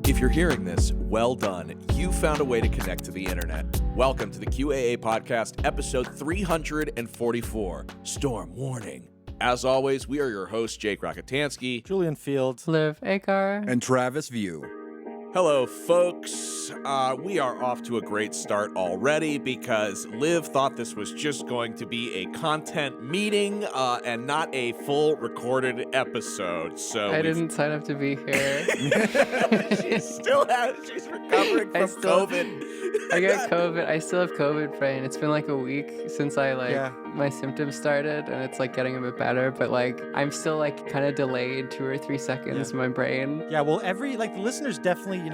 If you're hearing this, well done. You found a way to connect to the internet. Welcome to the QAA Podcast, episode 344, Storm Warning. As always, we are your hosts, Jake Rockatansky, Julian Fields, Liv Akar, and Travis View. Hello, folks. We are off to a great start already because Liv thought this was just going to be a content meeting and not a full recorded episode. So I didn't sign up to be here. She's recovering from COVID. I got COVID. I still have COVID brain. It's been like a week since my symptoms started, and it's like getting a bit better, but like I'm still like kind of delayed 2 or 3 seconds in my brain. Yeah, well, the listeners definitely,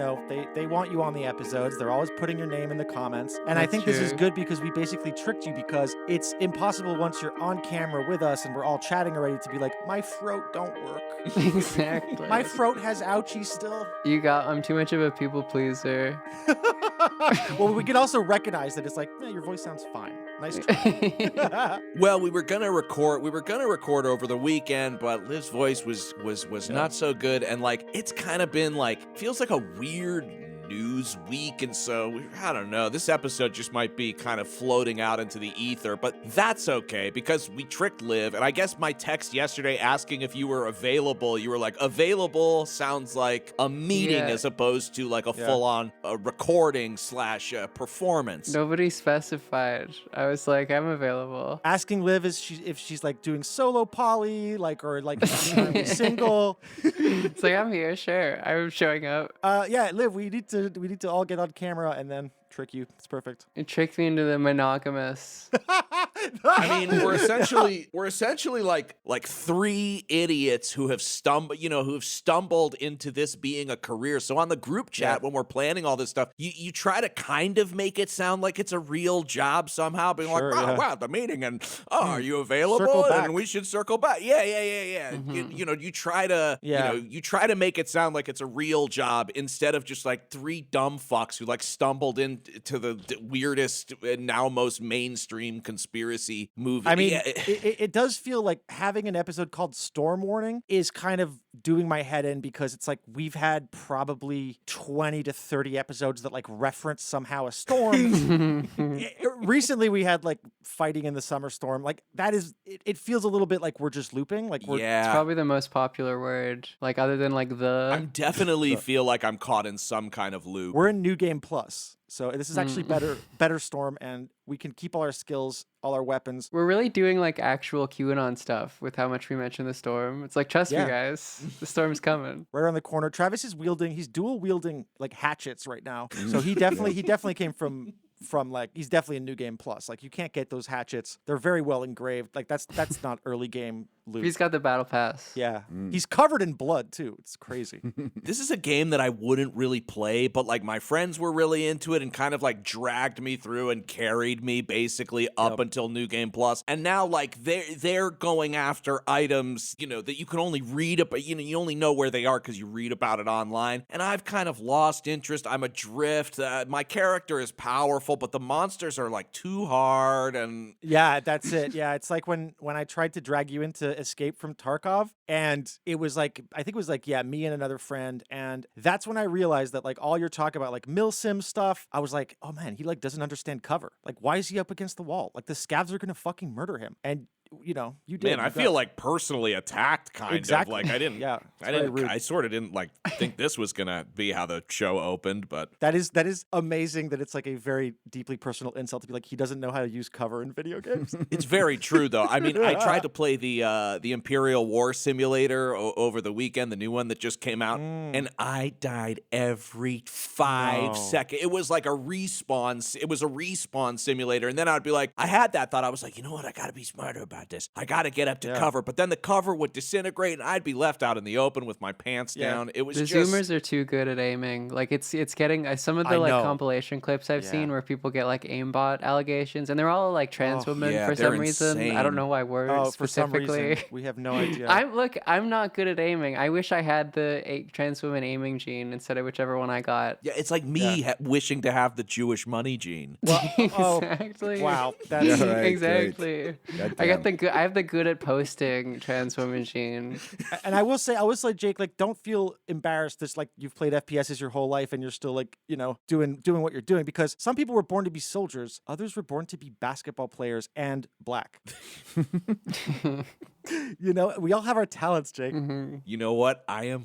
they want you on the episodes. They're always putting your name in the comments. And I think this is good because we basically tricked you, because it's impossible once you're on camera with us and we're all chatting already to be like, my throat don't work. Exactly. My throat has ouchies still. I'm too much of a people pleaser. Well, we can also recognize that it's like, your voice sounds fine. Nice try. Well, we were gonna record over the weekend, but Liv's voice was not so good, and like it's kind of been like feels like a weird news week, and so I don't know, this episode just might be kind of floating out into the ether, but that's okay because we tricked Liv. And I guess my text yesterday asking if you were available, you were like, available sounds like a meeting as opposed to like a full-on recording / performance. Nobody specified. I was like, I'm available. Asking Liv if she's like doing solo poly, or like single. It's like, I'm here, sure, I'm showing up. Liv, we need to all get on camera and then trick you. It's perfect. It tricked me into the monogamous. I mean, we're essentially like three idiots who have stumbled into this being a career. So on the group chat, when we're planning all this stuff, you try to kind of make it sound like it's a real job somehow, being wow, the meeting, and are you available? And we should circle back. Yeah. Mm-hmm. You try to make it sound like it's a real job instead of just like three dumb fucks who like stumbled into the weirdest and now most mainstream conspiracy movie. I mean, it does feel like having an episode called Storm Warning is kind of doing my head in, because it's like we've had probably 20 to 30 episodes that like reference somehow a storm. Recently we had like fighting in the summer storm. Like that is, it feels a little bit like we're just looping. Like It's probably the most popular word, like other than like the. I definitely feel like I'm caught in some kind of loop. We're in New Game Plus. So this is actually better Storm, and we can keep all our skills, all our weapons. We're really doing like actual QAnon stuff with how much we mention the storm. It's like, trust me, guys, the storm's coming. Right around the corner. Travis is he's dual wielding like hatchets right now. So he definitely came from like, he's definitely in New Game Plus. Like you can't get those hatchets. They're very well engraved. Like that's not early game loot. He's got the battle pass. Yeah. He's covered in blood too. It's crazy. This is a game that I wouldn't really play, but like my friends were really into it and kind of like dragged me through and carried me basically up until New Game Plus. And now like they're going after items, that you can only read about, you only know where they are because you read about it online. And I've kind of lost interest. I'm adrift. My character is powerful, but the monsters are like too hard. And yeah, that's it. Yeah, it's like when I tried to drag you into Escape from Tarkov, and it was like, I think it was like, me and another friend, and that's when I realized that like all you're talking about like milsim stuff, I was like, oh man, he like doesn't understand cover. Like why is he up against the wall? Like the scavs are gonna fucking murder him. And you did. Man, I feel like personally attacked kind of. Like I didn't I sort of didn't like think this was gonna be how the show opened, but that is amazing that it's like a very deeply personal insult to be like, he doesn't know how to use cover in video games. It's very true though. I mean, I tried to play the Imperial War Simulator over the weekend, the new one that just came out, and I died every 5 seconds. It was like a respawn simulator, and then I'd be like, I had that thought, I was like, you know what, I gotta be smarter about got this. I got to get up to cover. But then the cover would disintegrate and I'd be left out in the open with my pants down. It was the just... Zoomers are too good at aiming. Like it's getting some of the like compilation clips I've seen where people get like aimbot allegations and they're all like trans women for some reason. Insane. I don't know why words for some specifically. reason. We have no idea. I'm not good at aiming. I wish I had the trans woman aiming gene instead of whichever one I got. Yeah, it's like me wishing to have the Jewish money gene. Well, exactly. Wow. That's exactly. I have the good at posting trans woman gene. And I will say, Jake, like, don't feel embarrassed. This like you've played FPSs your whole life and you're still like, you know, doing what you're doing, because some people were born to be soldiers, others were born to be basketball players and black. You know, we all have our talents, Jake. Mm-hmm. You know what? I am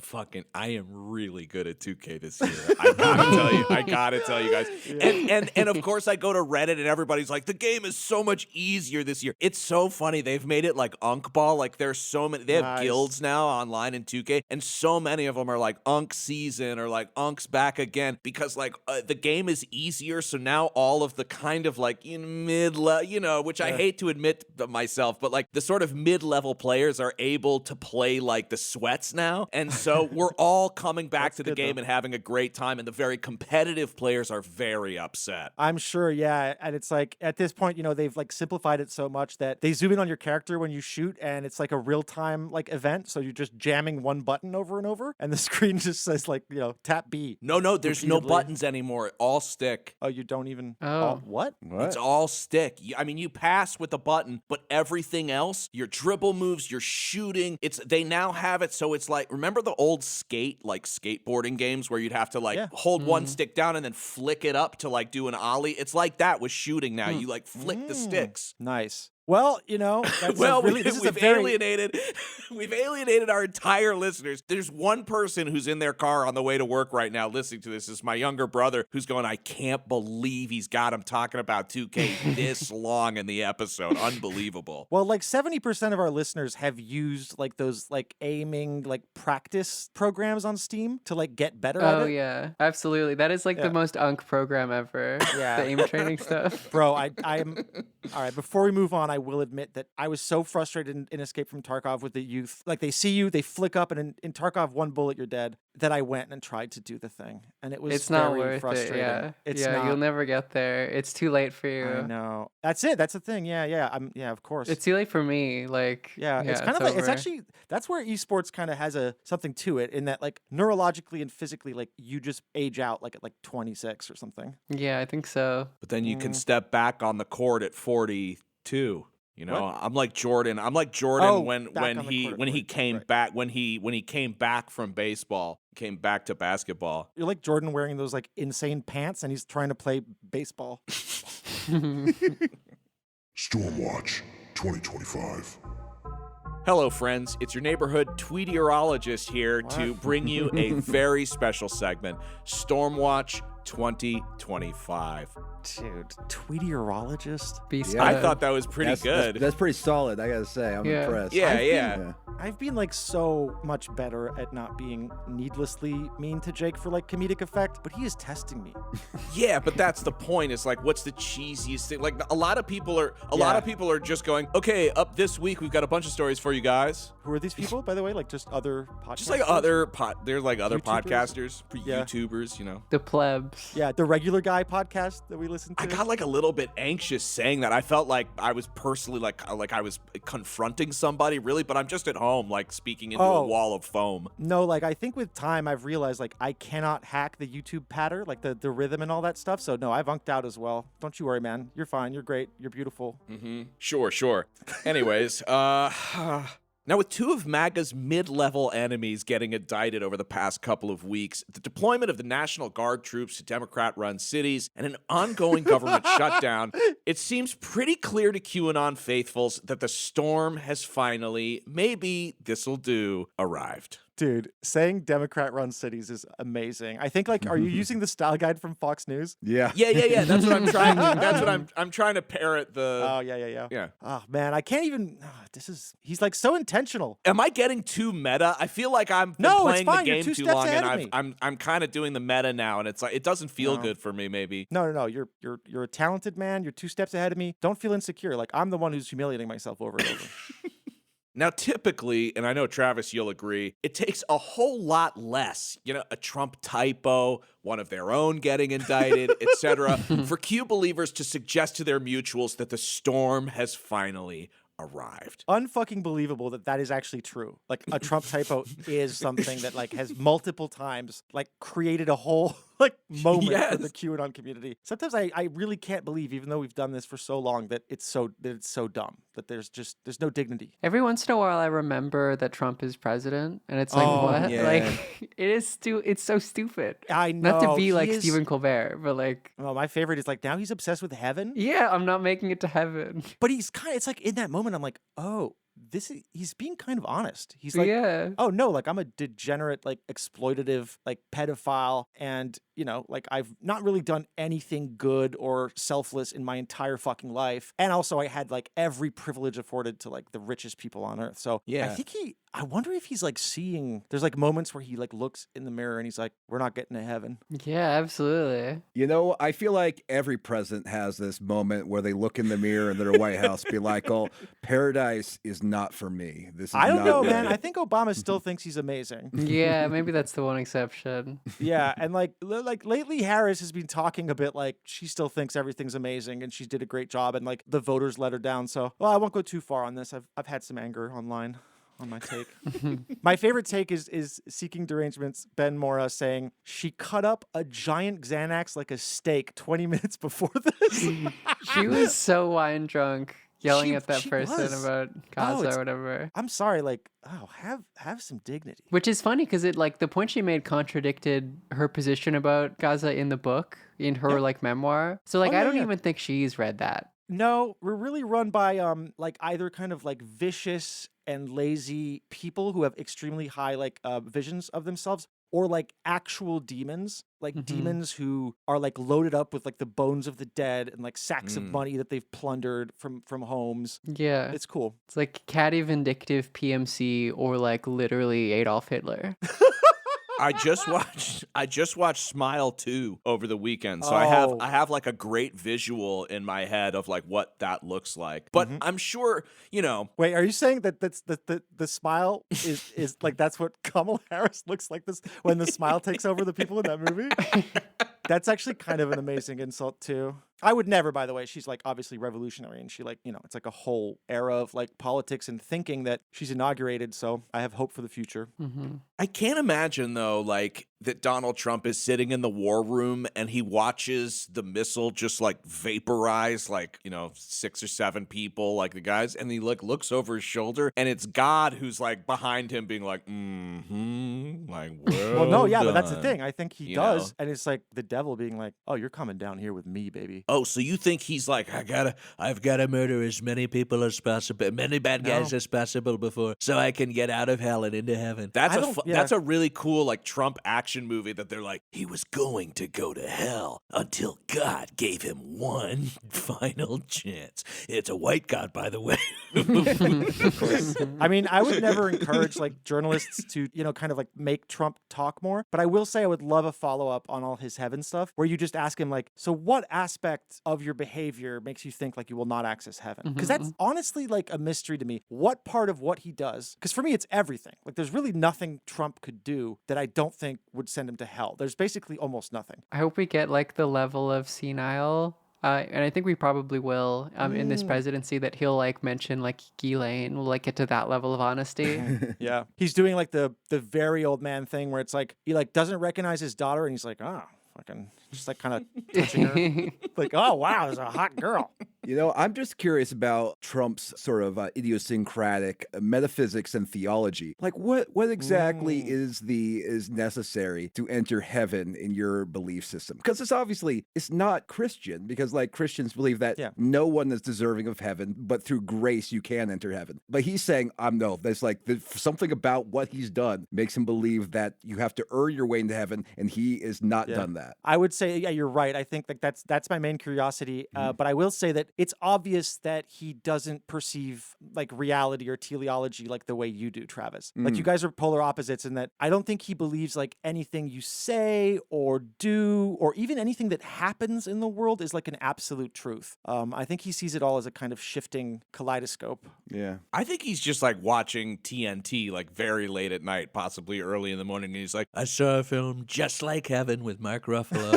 really good at 2K this year. I gotta tell you guys. And of course I go to Reddit and everybody's like, the game is so much easier this year. It's so funny. They've made it like Unkball. Like there's so many, they have guilds now online in 2K, and so many of them are like Unk season or like Unk's back again, because like the game is easier. So now all of the kind of like mid-level, you know, which I hate to admit myself, but like the sort of mid-level players are able to play like the sweats now. And so we're all coming back to the game and having a great time. And the very competitive players are very upset. I'm sure, yeah. And it's like, at this point, you know, they've like simplified it so much that they zoom in on your character when you shoot and it's like a real-time like event. So you're just jamming one button over and over and the screen just says like, you know, tap B. No, there's no buttons anymore. All stick. Oh, you don't even... Oh. What? It's all stick. I mean, you pass with a button, but everything else, your dribble moves, your shooting, they now have it so it's like, remember the old skateboarding games where you'd have to like hold one stick down and then flick it up to like do an ollie? It's like that with shooting now. You like flick the sticks. Nice. Well, you know, that's we've alienated our entire listeners. There's one person who's in their car on the way to work right now listening to this. It's my younger brother who's going, I can't believe he's got him talking about 2K this long in the episode. Unbelievable. Well, like 70% of our listeners have used like those like aiming like practice programs on Steam to like get better at it. Oh yeah, absolutely. That is like the most Unk program ever. Yeah. The aim training stuff. Bro, I'm all right, before we move on, I will admit that I was so frustrated in Escape from Tarkov with the youth. Like they see you, they flick up, and in Tarkov, one bullet, you're dead. That I went and tried to do the thing, and it was not very worth frustrating. it. Yeah, you'll never get there. It's too late for you. I know. That's it. That's the thing. Yeah. Of course. It's too late for me. Like it's kind of like, it's actually, that's where esports kind of has something to it, in that like neurologically and physically, like you just age out like at like 26 or something. Yeah, I think so. But then you can step back on the court at 42. You know, What? I'm like Jordan when he came back from baseball, came back to basketball. You're like Jordan wearing those like insane pants, and he's trying to play baseball. Stormwatch 2025. Hello, friends. It's your neighborhood tweeterologist here to bring you a very special segment, Stormwatch 2025. Dude, tweeterologist? I thought that was pretty good. That's pretty solid, I gotta say. I'm impressed. Yeah. I've been like so much better at not being needlessly mean to Jake for like comedic effect, but he is testing me. Yeah, but that's the point. It's like, what's the cheesiest thing? Like a lot of people are just going, okay, up this week we've got a bunch of stories for you guys. Who are these people, by the way? Like just other podcasters? Just like there's like other YouTubers? podcasters, YouTubers, you know. The plebs. Yeah, the regular guy podcast that we listen to. I got like a little bit anxious saying that. I felt like I was personally like I was confronting somebody really, but I'm just at home like speaking into a wall of foam. No, like I think with time I've realized like I cannot hack the YouTube patter, like the rhythm and all that stuff. So no, I've unked out as well. Don't you worry, man. You're fine. You're great. You're beautiful. Mm-hmm. Sure. Anyways, now, with two of MAGA's mid-level enemies getting indicted over the past couple of weeks, the deployment of the National Guard troops to Democrat-run cities, and an ongoing government shutdown, it seems pretty clear to QAnon faithfuls that the storm has finally, maybe this'll do, arrived. Dude, saying Democrat-run cities is amazing. I think, like, are you using the style guide from Fox News? Yeah. Yeah. That's what I'm trying. That's what I'm trying to parrot the. Oh, yeah. Yeah. Oh, man, I can't even. He's like so intentional. Am I getting too meta? I feel like I'm No, it's playing the fine. You're game 2 too steps long, ahead and of me. I'm kind of doing the meta now, and it's like it doesn't feel No. good for me. Maybe. No. You're a talented man. You're 2 steps ahead of me. Don't feel insecure. Like, I'm the one who's humiliating myself over and over. Now, typically, and I know, Travis, you'll agree, it takes a whole lot less, a Trump typo, one of their own getting indicted, etc., for Q believers to suggest to their mutuals that the storm has finally arrived. Unfucking believable that is actually true. Like, a Trump typo is something that, like, has multiple times, like, created a whole, like, moment for the QAnon community. Sometimes I really can't believe, even though we've done this for so long, that it's so dumb, that there's no dignity. Every once in a while, I remember that Trump is president, and it's like, what? Yeah. Like, it's so stupid. I know. Not to be like he is- Stephen Colbert, but like, Well, my favorite is, like, now he's obsessed with heaven. yeah, I'm not making it to heaven. But he's it's like, in that moment, I'm like, oh, he's being kind of honest. He's like, Yeah. oh no, like, I'm a degenerate, like, exploitative, like, pedophile, and like, I've not really done anything good or selfless in my entire fucking life. And also, I had, like, every privilege afforded to, like, the richest people on earth. So Yeah. I wonder if he's, like, there's, like, moments where he, like, looks in the mirror and he's like, we're not getting to heaven. Yeah, absolutely. I feel like every president has this moment where they look in the mirror in their White House, be like, "Oh, paradise is not for me. This is I don't not know, right." man. I think Obama still thinks he's amazing. Yeah, maybe that's the one exception. Yeah, and like lately Harris has been talking a bit like she still thinks everything's amazing and she did a great job, and like the voters let her down. So, well, I won't go too far on this. I've had some anger online on my take. My favorite take is Seeking Derangements Ben Mora saying she cut up a giant Xanax like a steak 20 minutes before this. She was so wine drunk, yelling at that she person was. about Gaza or whatever. I'm sorry, like, have some dignity. Which is funny because the point she made contradicted her position about Gaza in the book, in her like memoir. So like, I don't even think she's read that. No, we're really run by like either kind of like vicious and lazy people who have extremely high like visions of themselves, or like actual demons, like demons who are like loaded up with like the bones of the dead and like sacks of money that they've plundered from homes. Yeah. It's cool. It's like catty vindictive PMC or like literally Adolf Hitler. I just watched Smile 2 over the weekend. So Oh. I have like a great visual in my head of like what that looks like. But I'm sure, Wait, are you saying that the smile is like that's what Kamala Harris looks like this when the smile takes over the people in that movie? That's actually kind of an amazing insult too. I would never, by the way. She's like obviously revolutionary, and she like, it's like a whole era of like politics and thinking that she's inaugurated. So I have hope for the future. I can't imagine though, like that Donald Trump is sitting in the war room and he watches the missile just like vaporize like, 6 or 7 people, like the guys, and he like looks over his shoulder and it's God who's like behind him being like, like, Well, no, yeah, but that's the thing. I think he You does, know? and it's like the devil being like, "Oh, you're coming down here with me, baby." Oh, so you think he's like, I've gotta murder as many people as possible, many bad guys as possible before, so I can get out of hell and into heaven. That's a really cool like Trump action movie that they're like, he was going to go to hell until God gave him one final chance. It's a white God, by the way. I mean, I would never encourage like journalists to, kind of like make Trump talk more. But I will say I would love a follow-up on all his heaven stuff where you just ask him like, so what aspect of your behavior makes you think like you will not access heaven? Because that's honestly like a mystery to me. What part of what he does? Because for me, it's everything. Like there's really nothing Trump could do that I don't think would send him to hell. There's basically almost nothing. I hope we get like the level of senile, and I think we probably will in this presidency, that he'll like mention like Ghislaine will like get to that level of honesty. Yeah. He's doing like the very old man thing where it's like he like doesn't recognize his daughter and he's like, fucking just like kind of touching her. Like, oh, wow, there's a hot girl. You know, I'm just curious about Trump's sort of idiosyncratic metaphysics and theology. Like, what exactly is necessary to enter heaven in your belief system? Because it's not Christian. Because like Christians believe that no one is deserving of heaven, but through grace you can enter heaven. But he's saying, no. There's like something about what he's done makes him believe that you have to earn your way into heaven, and he is not done that. I would say, you're right. I think like that's my main curiosity. But I will say that it's obvious that he doesn't perceive like reality or teleology like the way you do, Travis. Like you guys are polar opposites in that I don't think he believes like anything you say or do or even anything that happens in the world is like an absolute truth. I think he sees it all as a kind of shifting kaleidoscope. Yeah. I think he's just like watching TNT like very late at night, possibly early in the morning, and he's like, I saw a film just like Heaven with Mark Ruffalo.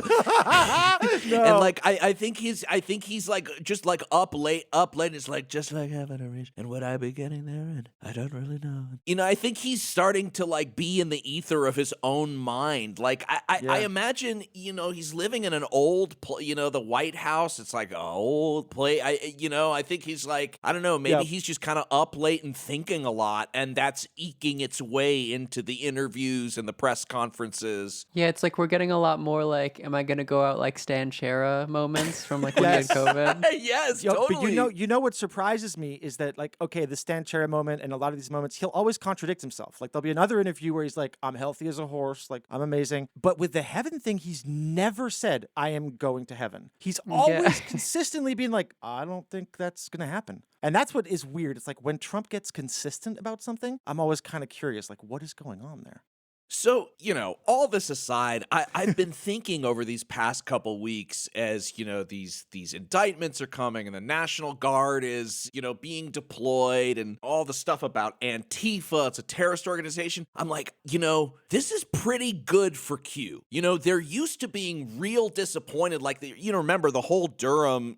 And like I think he's like just like up late, and it's like just like Heaven, and would I be getting there? And I don't really know. You know, I think he's starting to like be in the ether of his own mind. Like I imagine, you know, he's living in an old, the White House. It's like an old place. I think he's like, I don't know, maybe he's just kind of up late and thinking a lot, and that's eking its way into the interviews and the press conferences. Yeah, it's like we're getting a lot more like, am I going to go out like Stan Chera moments from like when we had COVID? Yes, But totally. you know what surprises me is that like, okay, the Stan Chera moment and a lot of these moments, he'll always contradict himself. Like there'll be another interview where he's like, I'm healthy as a horse, like I'm amazing. But with the heaven thing, he's never said, I am going to heaven. He's always consistently been like, I don't think that's going to happen. And that's what is weird. It's like when Trump gets consistent about something, I'm always kind of curious, like what is going on there? So, you know, all this aside, I've been thinking over these past couple weeks as, you know, these indictments are coming and the National Guard is, you know, being deployed and all the stuff about Antifa, it's a terrorist organization. I'm like, you know, this is pretty good for Q. You know, they're used to being real disappointed. Like, remember the whole Durham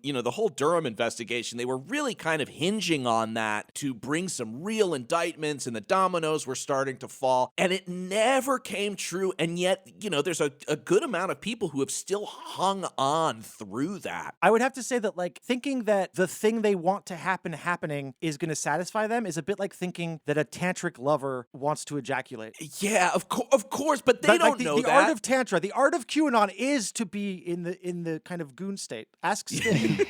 investigation, they were really kind of hinging on that to bring some real indictments and the dominoes were starting to fall. And it never came true, and yet, you know, there's a good amount of people who have still hung on through that. I would have to say that, like, thinking that the thing they want to happening is going to satisfy them is a bit like thinking that a tantric lover wants to ejaculate. Yeah, of course, but they don't know the that. The art of Tantra, the art of QAnon is to be in the kind of goon state. Ask Steve.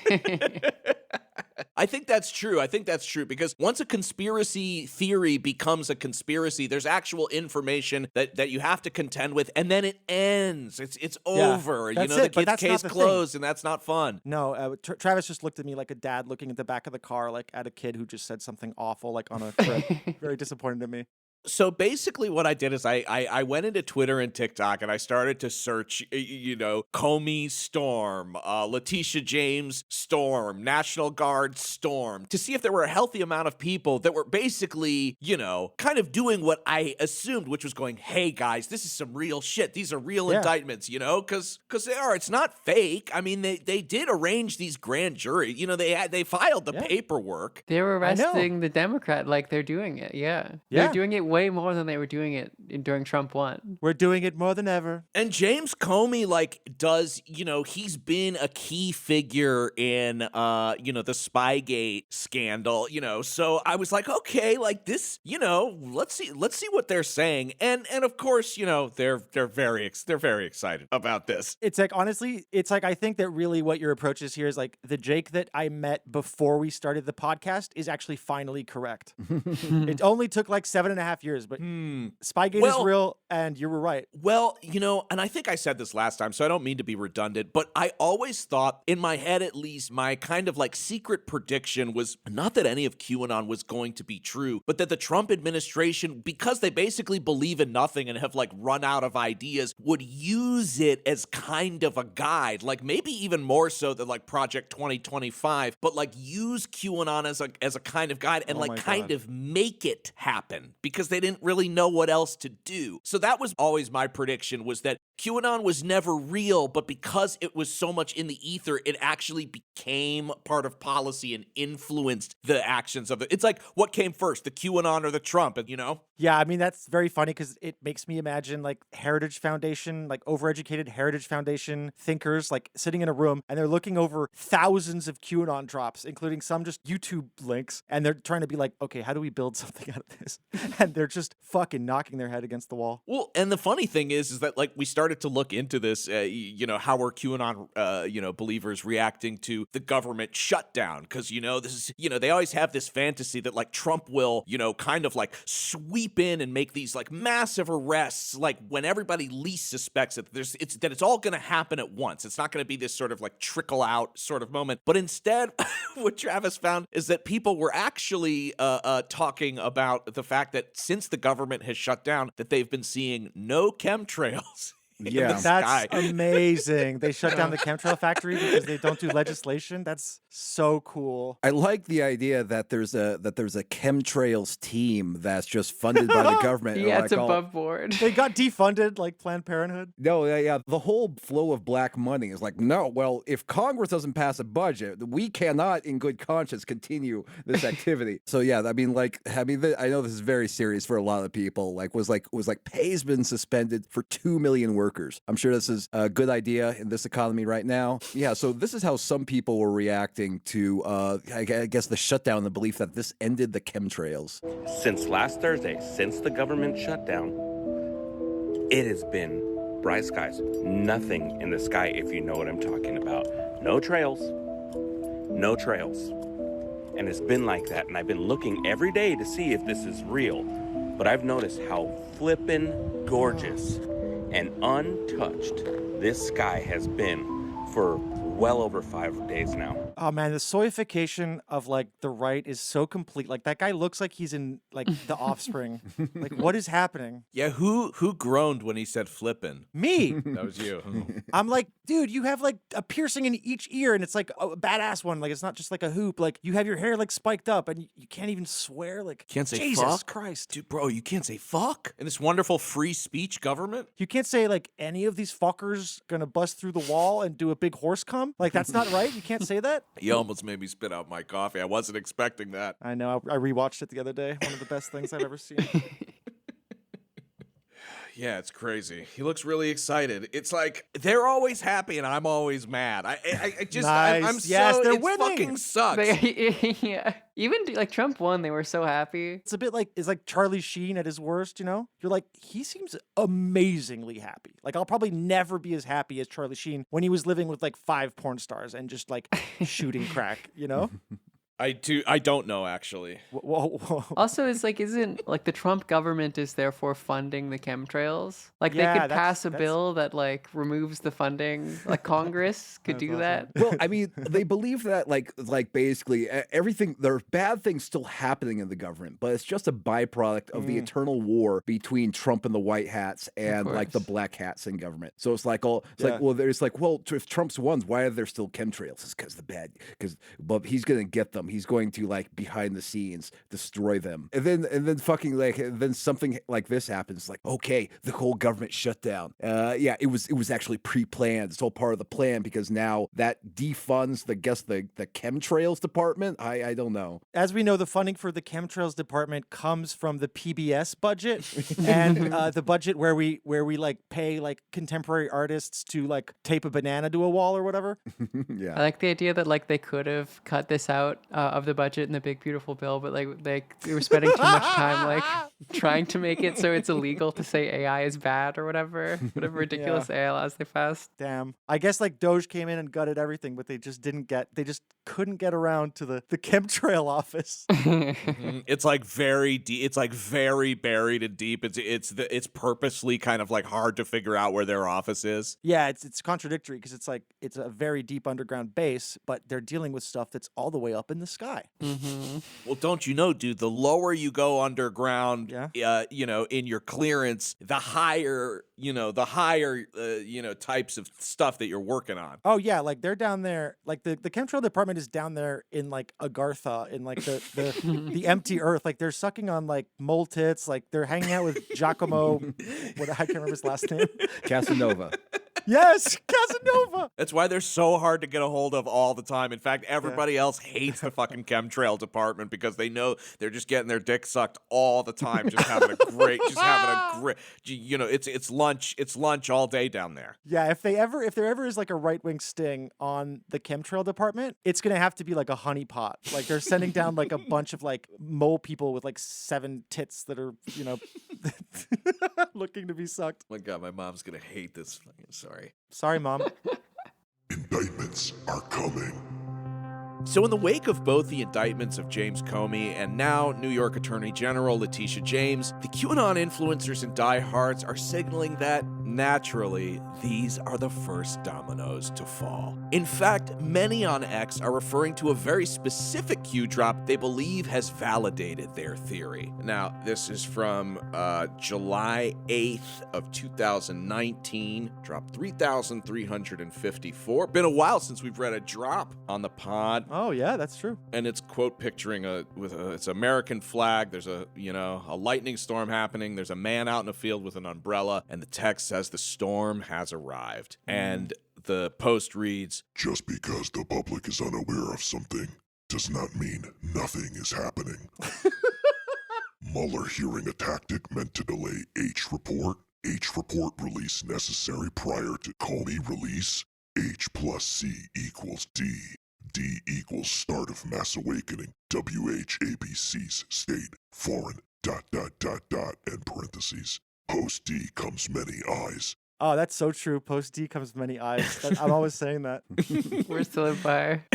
I think that's true. Because once a conspiracy theory becomes a conspiracy, there's actual information that you have to contend with, and then it ends. It's over. You know, the case closed, and that's not fun. No, Travis just looked at me like a dad looking at the back of the car, like at a kid who just said something awful, like on a trip. Very disappointed in me. So basically what I did is I went into Twitter and TikTok and I started to search, you know, Comey storm, Letitia James storm, National Guard storm, to see if there were a healthy amount of people that were basically, you know, kind of doing what I assumed, which was going, hey guys, this is some real shit. These are real indictments, you know, because they are. It's not fake. I mean, they did arrange these grand jury. You know, they filed the paperwork. They were arresting the Democrat like they're doing it. Yeah. They're doing it way more than they were doing it during Trump 1. We're doing it more than ever. And James Comey, like, does, you know, he's been a key figure in, you know, the Spygate scandal, you know, so I was like, okay, like this, you know, let's see what they're saying. And of course, you know, they're very excited about this. It's like, honestly, it's like, I think that really what your approach is here is like the Jake that I met before we started the podcast is actually finally correct. It only took like 7.5 years, but Spygate is real, and you were right. Well, you know, and I think I said this last time, so I don't mean to be redundant, but I always thought, in my head at least, my kind of like secret prediction was not that any of QAnon was going to be true, but that the Trump administration, because they basically believe in nothing and have like run out of ideas, would use it as kind of a guide, like maybe even more so than like Project 2025, but like use QAnon as a kind of guide and kind of make it happen, because they didn't really know what else to do. So that was always my prediction, was that QAnon was never real, but because it was so much in the ether, it actually became part of policy and influenced the actions of it. It's like, what came first, the QAnon or the Trump, you know? Yeah, I mean, that's very funny because it makes me imagine like Heritage Foundation, like overeducated Heritage Foundation thinkers, like sitting in a room and they're looking over thousands of QAnon drops, including some just YouTube links. And they're trying to be like, okay, how do we build something out of this? And they're just fucking knocking their head against the wall. Well, and the funny thing is that like we started to look into this, you know, how are QAnon, you know, believers reacting to the government shutdown? Because, you know, this is, you know, they always have this fantasy that like Trump will, you know, kind of like sweep in and make these like massive arrests, like when everybody least suspects it. It's all going to happen at once. It's not going to be this sort of like trickle out sort of moment. But instead, what Travis found is that people were actually talking about the fact that since the government has shut down, that they've been seeing no chemtrails. Yeah. That's amazing. They shut down the chemtrail factory because they don't do legislation. That's so cool. I like the idea that there's a chemtrails team that's just funded by the government. Yeah, Like it's above board. They got defunded like Planned Parenthood. No, yeah. The whole flow of black money is like, no, well, if Congress doesn't pass a budget, we cannot in good conscience continue this activity. So yeah, I know this is very serious for a lot of people. Was like pay's been suspended for 2 million workers. I'm sure this is a good idea in this economy right now. Yeah, so this is how some people were reacting to, I guess, the shutdown, the belief that this ended the chemtrails. Since last Thursday, since the government shutdown, it has been bright skies. Nothing in the sky, if you know what I'm talking about. No trails. No trails. And it's been like that, and I've been looking every day to see if this is real. But I've noticed how flippin' gorgeous and untouched this sky has been for well over 5 days now. Oh man, the soyification of like the right is so complete. Like that guy looks like he's in like The Offspring. Like what is happening? Yeah, who groaned when he said flippin'? Me. That was you. I'm like, dude, you have like a piercing in each ear and it's like a badass one. Like it's not just like a hoop. Like you have your hair like spiked up and you can't even swear. Like Can't say Jesus fuck? Christ. Dude, bro, you can't say fuck in this wonderful free speech government? You can't say like any of these fuckers gonna bust through the wall and do a big horse cum. Like that's not right. You can't say that. You almost made me spit out my coffee. I wasn't expecting that. I know. I rewatched it the other day. One of the best things I've ever seen. Yeah, it's crazy. He looks really excited. It's like they're always happy and I'm always mad. I just Nice. I'm Yes, so they're it winning. fucking sucks. Yeah. Even like Trump won, they were so happy. It's a bit like Charlie Sheen at his worst, you know? You're like, he seems amazingly happy. Like I'll probably never be as happy as Charlie Sheen when he was living with like 5 porn stars and just like shooting crack, you know? I don't know actually. Whoa. Also, isn't like the Trump government is therefore funding the chemtrails? Like Yeah, they could that's- pass a bill that like removes the funding. Like Congress could That's do awesome. that. Well, I mean, they believe that like basically everything, there are bad things still happening in the government, but it's just a byproduct of the eternal war between Trump and the white hats and like the course. black hats in government. So it's like if Trump's won, why are there still chemtrails? It's because but he's gonna get them. He's going to like behind the scenes destroy them, and then fucking like then something like this happens. Like okay, the whole government shut down. Yeah, it was actually pre-planned. It's all part of the plan because now that defunds the chemtrails department. I don't know. As we know, the funding for the chemtrails department comes from the PBS budget and the budget where we like pay like contemporary artists to like tape a banana to a wall or whatever. Yeah. I like the idea that like they could have cut this out of the budget in the big beautiful bill, but like they were spending too much time like trying to make it so it's illegal to say AI is bad or whatever ridiculous AI laws they passed. Damn. I guess like Doge came in and gutted everything, but they just couldn't get around to the chemtrail office. It's like very deep. It's like very buried and deep. It's purposely kind of like hard to figure out where their office is. Yeah, it's contradictory because it's like it's a very deep underground base, but they're dealing with stuff that's all the way up in the the sky. Well, don't you know, dude, the lower you go underground, in your clearance, the higher types of stuff that you're working on. Oh yeah, like they're down there, like the chemtrail department is down there in like Agartha, in like the empty earth. Like they're sucking on like mole tits, like they're hanging out with Giacomo, I can't remember his last name. Casanova. Yes, Casanova. That's why they're so hard to get a hold of all the time. In fact, everybody else hates the fucking chemtrail department because they know they're just getting their dick sucked all the time, just having a great, it's lunch all day down there. Yeah, if there ever is like a right-wing sting on the chemtrail department, it's gonna have to be like a honeypot. Like they're sending down like a bunch of like mole people with like 7 tits that are, looking to be sucked. Oh my God, my mom's gonna hate this. Sorry, Mom. Indictments are coming. So in the wake of both the indictments of James Comey and now New York Attorney General Letitia James, the QAnon influencers and diehards are signaling that, naturally, these are the first dominoes to fall. In fact, many on X are referring to a very specific Q drop they believe has validated their theory. Now, this is from July 8th of 2019, drop 3,354. Been a while since we've read a drop on the pod. Oh yeah, that's true. And it's quote picturing it's American flag. There's a lightning storm happening. There's a man out in a field with an umbrella, and the text says the storm has arrived. And the post reads, "Just because the public is unaware of something does not mean nothing is happening." Mueller hearing a tactic meant to delay H report. H report release necessary prior to Comey release. H plus C equals D. D equals start of mass awakening. WHABC's state, foreign, ... and parentheses. Post D comes many eyes. Oh, that's so true. Post D comes many eyes. I'm always saying that. We're still in fire.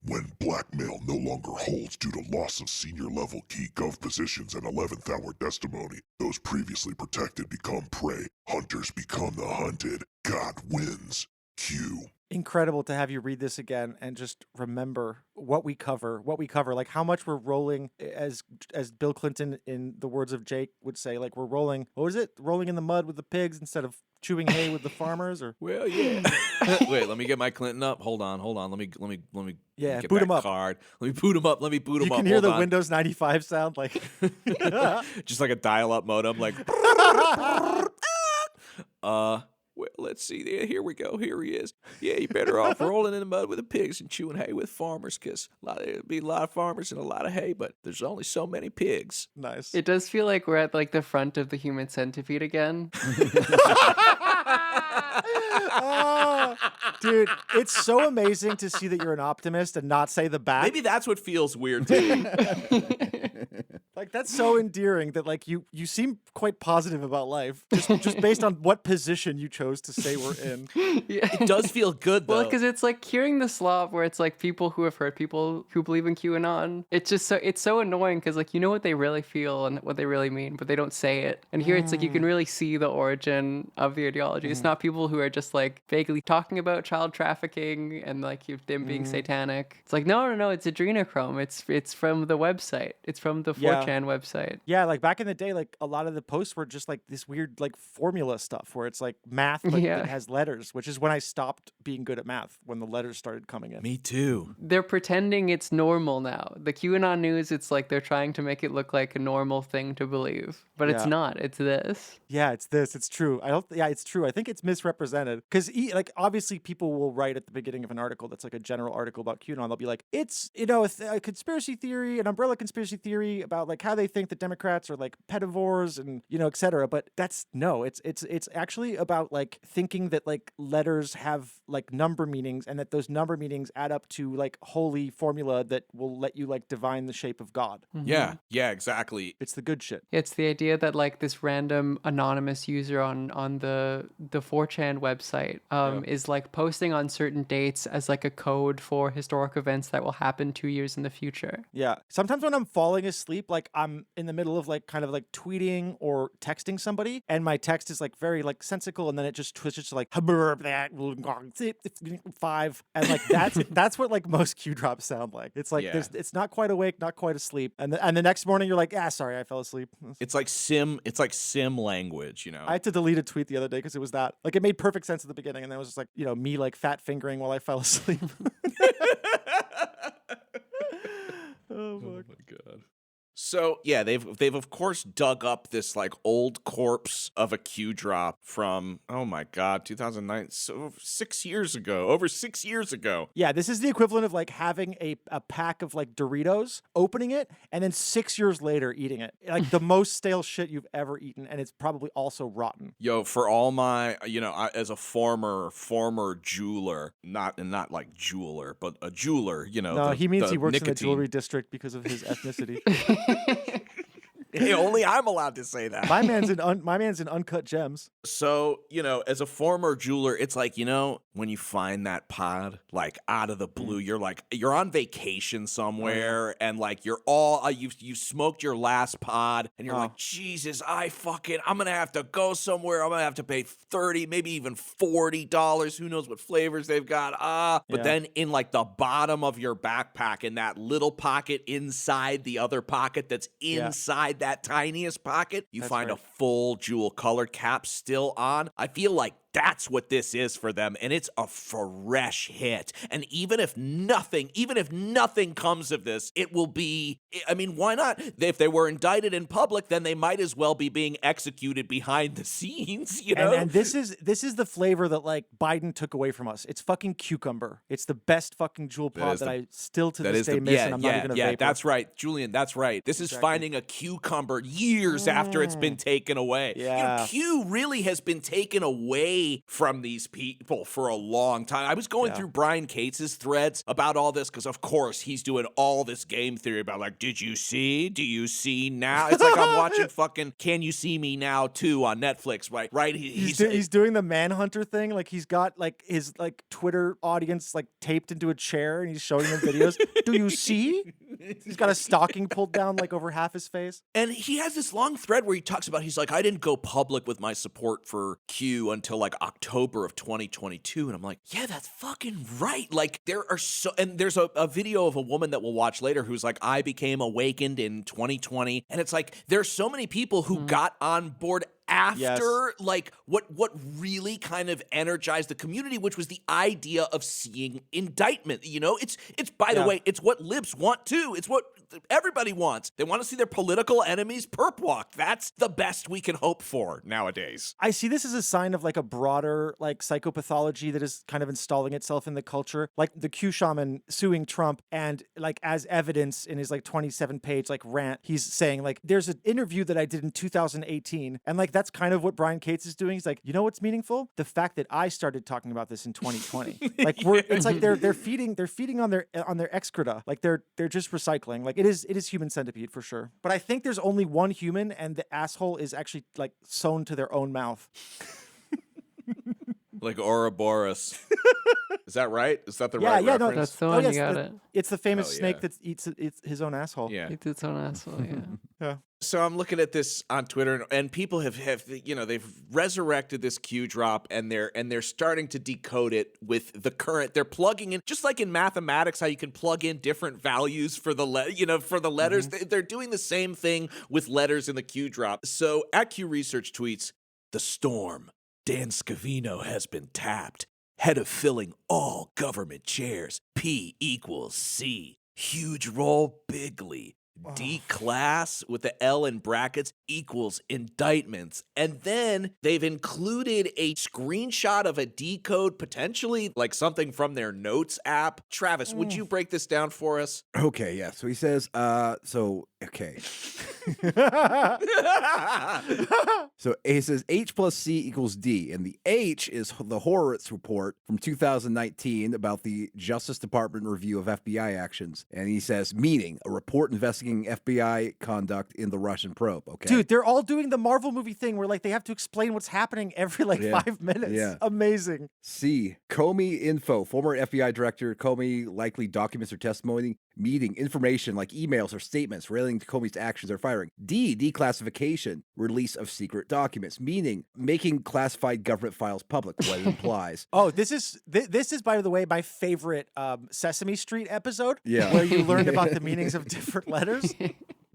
When blackmail no longer holds due to loss of senior level key gov positions and 11th hour testimony, those previously protected become prey. Hunters become the hunted. God wins. Q. Incredible to have you read this again and just remember what we cover, like how much we're rolling, as Bill Clinton, in the words of Jake, would say, like we're rolling, what was it? Rolling in the mud with the pigs instead of chewing hay with the farmers, or well, yeah. Wait, let me get my Clinton up. Hold on. Let me yeah, get boot that him up. Card. Let me boot him up. You can hear Hold the on. Windows 95 sound, like Just like a dial-up modem, like well, let's see there. Here we go. Here he is. Yeah, you're better off rolling in the mud with the pigs and chewing hay with farmers, because there'd be a lot of farmers and a lot of hay, but there's only so many pigs. nice. It does feel like we're at like the front of the human centipede again. Oh, dude, it's so amazing to see that you're an optimist and not say the back. Maybe that's what feels weird to me. Like that's so endearing that like you seem quite positive about life just based on what position you chose to say we're in. Yeah. It does feel good, though. Well, because it's like hearing the Slav, where it's like people who have heard people who believe in QAnon. It's just it's so annoying because like you know what they really feel and what they really mean, but they don't say it. And here it's like you can really see the origin of the ideology. It's not people who are just like vaguely talking about child trafficking and like them being satanic. It's like no, it's adrenochrome. It's from the website. It's from the 4chan website. Yeah, like back in the day, like a lot of the posts were just like this weird like formula stuff where it's like math but it has letters, which is when I stopped being good at math, when the letters started coming in. Me too. They're pretending it's normal now. The QAnon news, it's like they're trying to make it look like a normal thing to believe, but it's not. It's this. Yeah, it's this. It's true. It's true. I think it's misrepresented because like obviously people will write at the beginning of an article that's like a general article about QAnon. They'll be like, it's a conspiracy theory, an umbrella conspiracy theory about like how they think the Democrats are like pedivores and et cetera. But it's actually about like thinking that like letters have like number meanings and that those number meanings add up to like holy formula that will let you like divine the shape of God. Yeah, exactly. It's the good shit. It's the idea that like this random anonymous user on the 4chan website is like posting on certain dates as like a code for historic events that will happen 2 years in the future. Yeah. Sometimes when I'm falling asleep, like I'm in the middle of like kind of like tweeting or texting somebody, and my text is like very like sensical, and then it just twitches to like 5, and like that's what like most Q drops sound like. It's like it's not quite awake, not quite asleep, and the next morning you're like, sorry, I fell asleep. It's like sim language, you know. I had to delete a tweet the other day because it was that. Like, it made perfect sense at the beginning, and then it was just like, me like fat fingering while I fell asleep. Oh my god. So yeah, they've of course dug up this like old corpse of a Q drop from 2009, so 6 years ago, over 6 years ago. Yeah, this is the equivalent of like having a pack of like Doritos, opening it, and then 6 years later eating it. Like the most stale shit you've ever eaten, and it's probably also rotten. Yo, for all my, as a former jeweler, not like jeweler, but a jeweler, No, he means he works in the nicotine. jewelry district because of his ethnicity. Hey, only I'm allowed to say that. My man's in uncut gems. So, as a former jeweler, it's like, when you find that pod, like out of the blue, you're on vacation somewhere, and like you're all, you smoked your last pod, and you're like, Jesus, I'm gonna have to go somewhere. I'm gonna have to pay $30, maybe even $40. Who knows what flavors they've got. But then in like the bottom of your backpack, in that little pocket inside the other pocket that's inside that tiniest pocket, you find a full jewel colored cap still on. I feel like that's what this is for them, and it's a fresh hit. And even if nothing comes of this, it will be, why not? If they were indicted in public, then they might as well be being executed behind the scenes, And this is the flavor that like Biden took away from us. It's fucking cucumber. It's the best fucking jewel pod that I still to this day miss, and I'm not even a vapor. That's right, Julian, that's right. This is finding a cucumber years after it's been taken away. Yeah. Q really has been taken away from these people for a long time. I was going through Brian Cates' threads about all this because, of course, he's doing all this game theory about like, did you see? Do you see now? It's like I'm watching fucking Can You See Me Now 2 on Netflix, right? Right? He's doing the Manhunter thing. Like he's got like his like Twitter audience like taped into a chair, and he's showing them videos. Do you see? He's got a stocking pulled down like over half his face. And he has this long thread where he talks about, he's like, I didn't go public with my support for Q until like October of 2022. And I'm like, yeah, that's fucking right. Like there's a video of a woman that we'll watch later who's like, I became awakened in 2020. And it's like, there's so many people who got on board after like what really kind of energized the community, which was the idea of seeing indictment. It's by the way, it's what libs want too. It's what everybody wants. They want to see their political enemies perp walk. That's the best we can hope for nowadays. I see this as a sign of like a broader like psychopathology that is kind of installing itself in the culture. Like the Q shaman suing Trump, and like as evidence in his like 27-page like rant, he's saying like, there's an interview that I did in 2018, and like that's kind of what Brian Cates is doing. He's like, you know what's meaningful? The fact that I started talking about this in 2020. Like it's like they're feeding on their excreta. Like they're just recycling. Like it is human centipede for sure. But I think there's only one human, and the asshole is actually like sewn to their own mouth. Like Ouroboros. Is that right? Is that the right reference? No, that's the one. You got it. It's the famous snake that eats his own asshole. Yeah. Eats its own asshole, Yeah. So I'm looking at this on Twitter, and people have they've resurrected this Q drop, and they're starting to decode it with the current. They're plugging in, just like in mathematics, how you can plug in different values for the letters. They're doing the same thing with letters in the Q drop. So at Q Research tweets, the storm. Dan Scavino has been tapped. Head of filling all government chairs. P equals C. Huge role, bigly. D class with the L in brackets equals indictments. And then they've included a screenshot of a decode, potentially like something from their notes app. Travis, would you break this down for us? Okay, yeah. So he says, okay. So he says H plus C equals D, and the H is the Horowitz report from 2019 about the Justice Department review of FBI actions. And he says, meaning a report investigating FBI conduct in the Russian probe. Okay. Dude, they're all doing the Marvel movie thing where like they have to explain what's happening every 5 minutes. Yeah. Amazing. C, Comey info, former FBI director. Comey likely documents her testimony meaning information like emails or statements relating to Comey's actions or firing. D, declassification, release of secret documents, meaning making classified government files public, what it implies. Oh, this is by the way my favorite Sesame Street episode. Yeah. Where you learned about the meanings of different letters.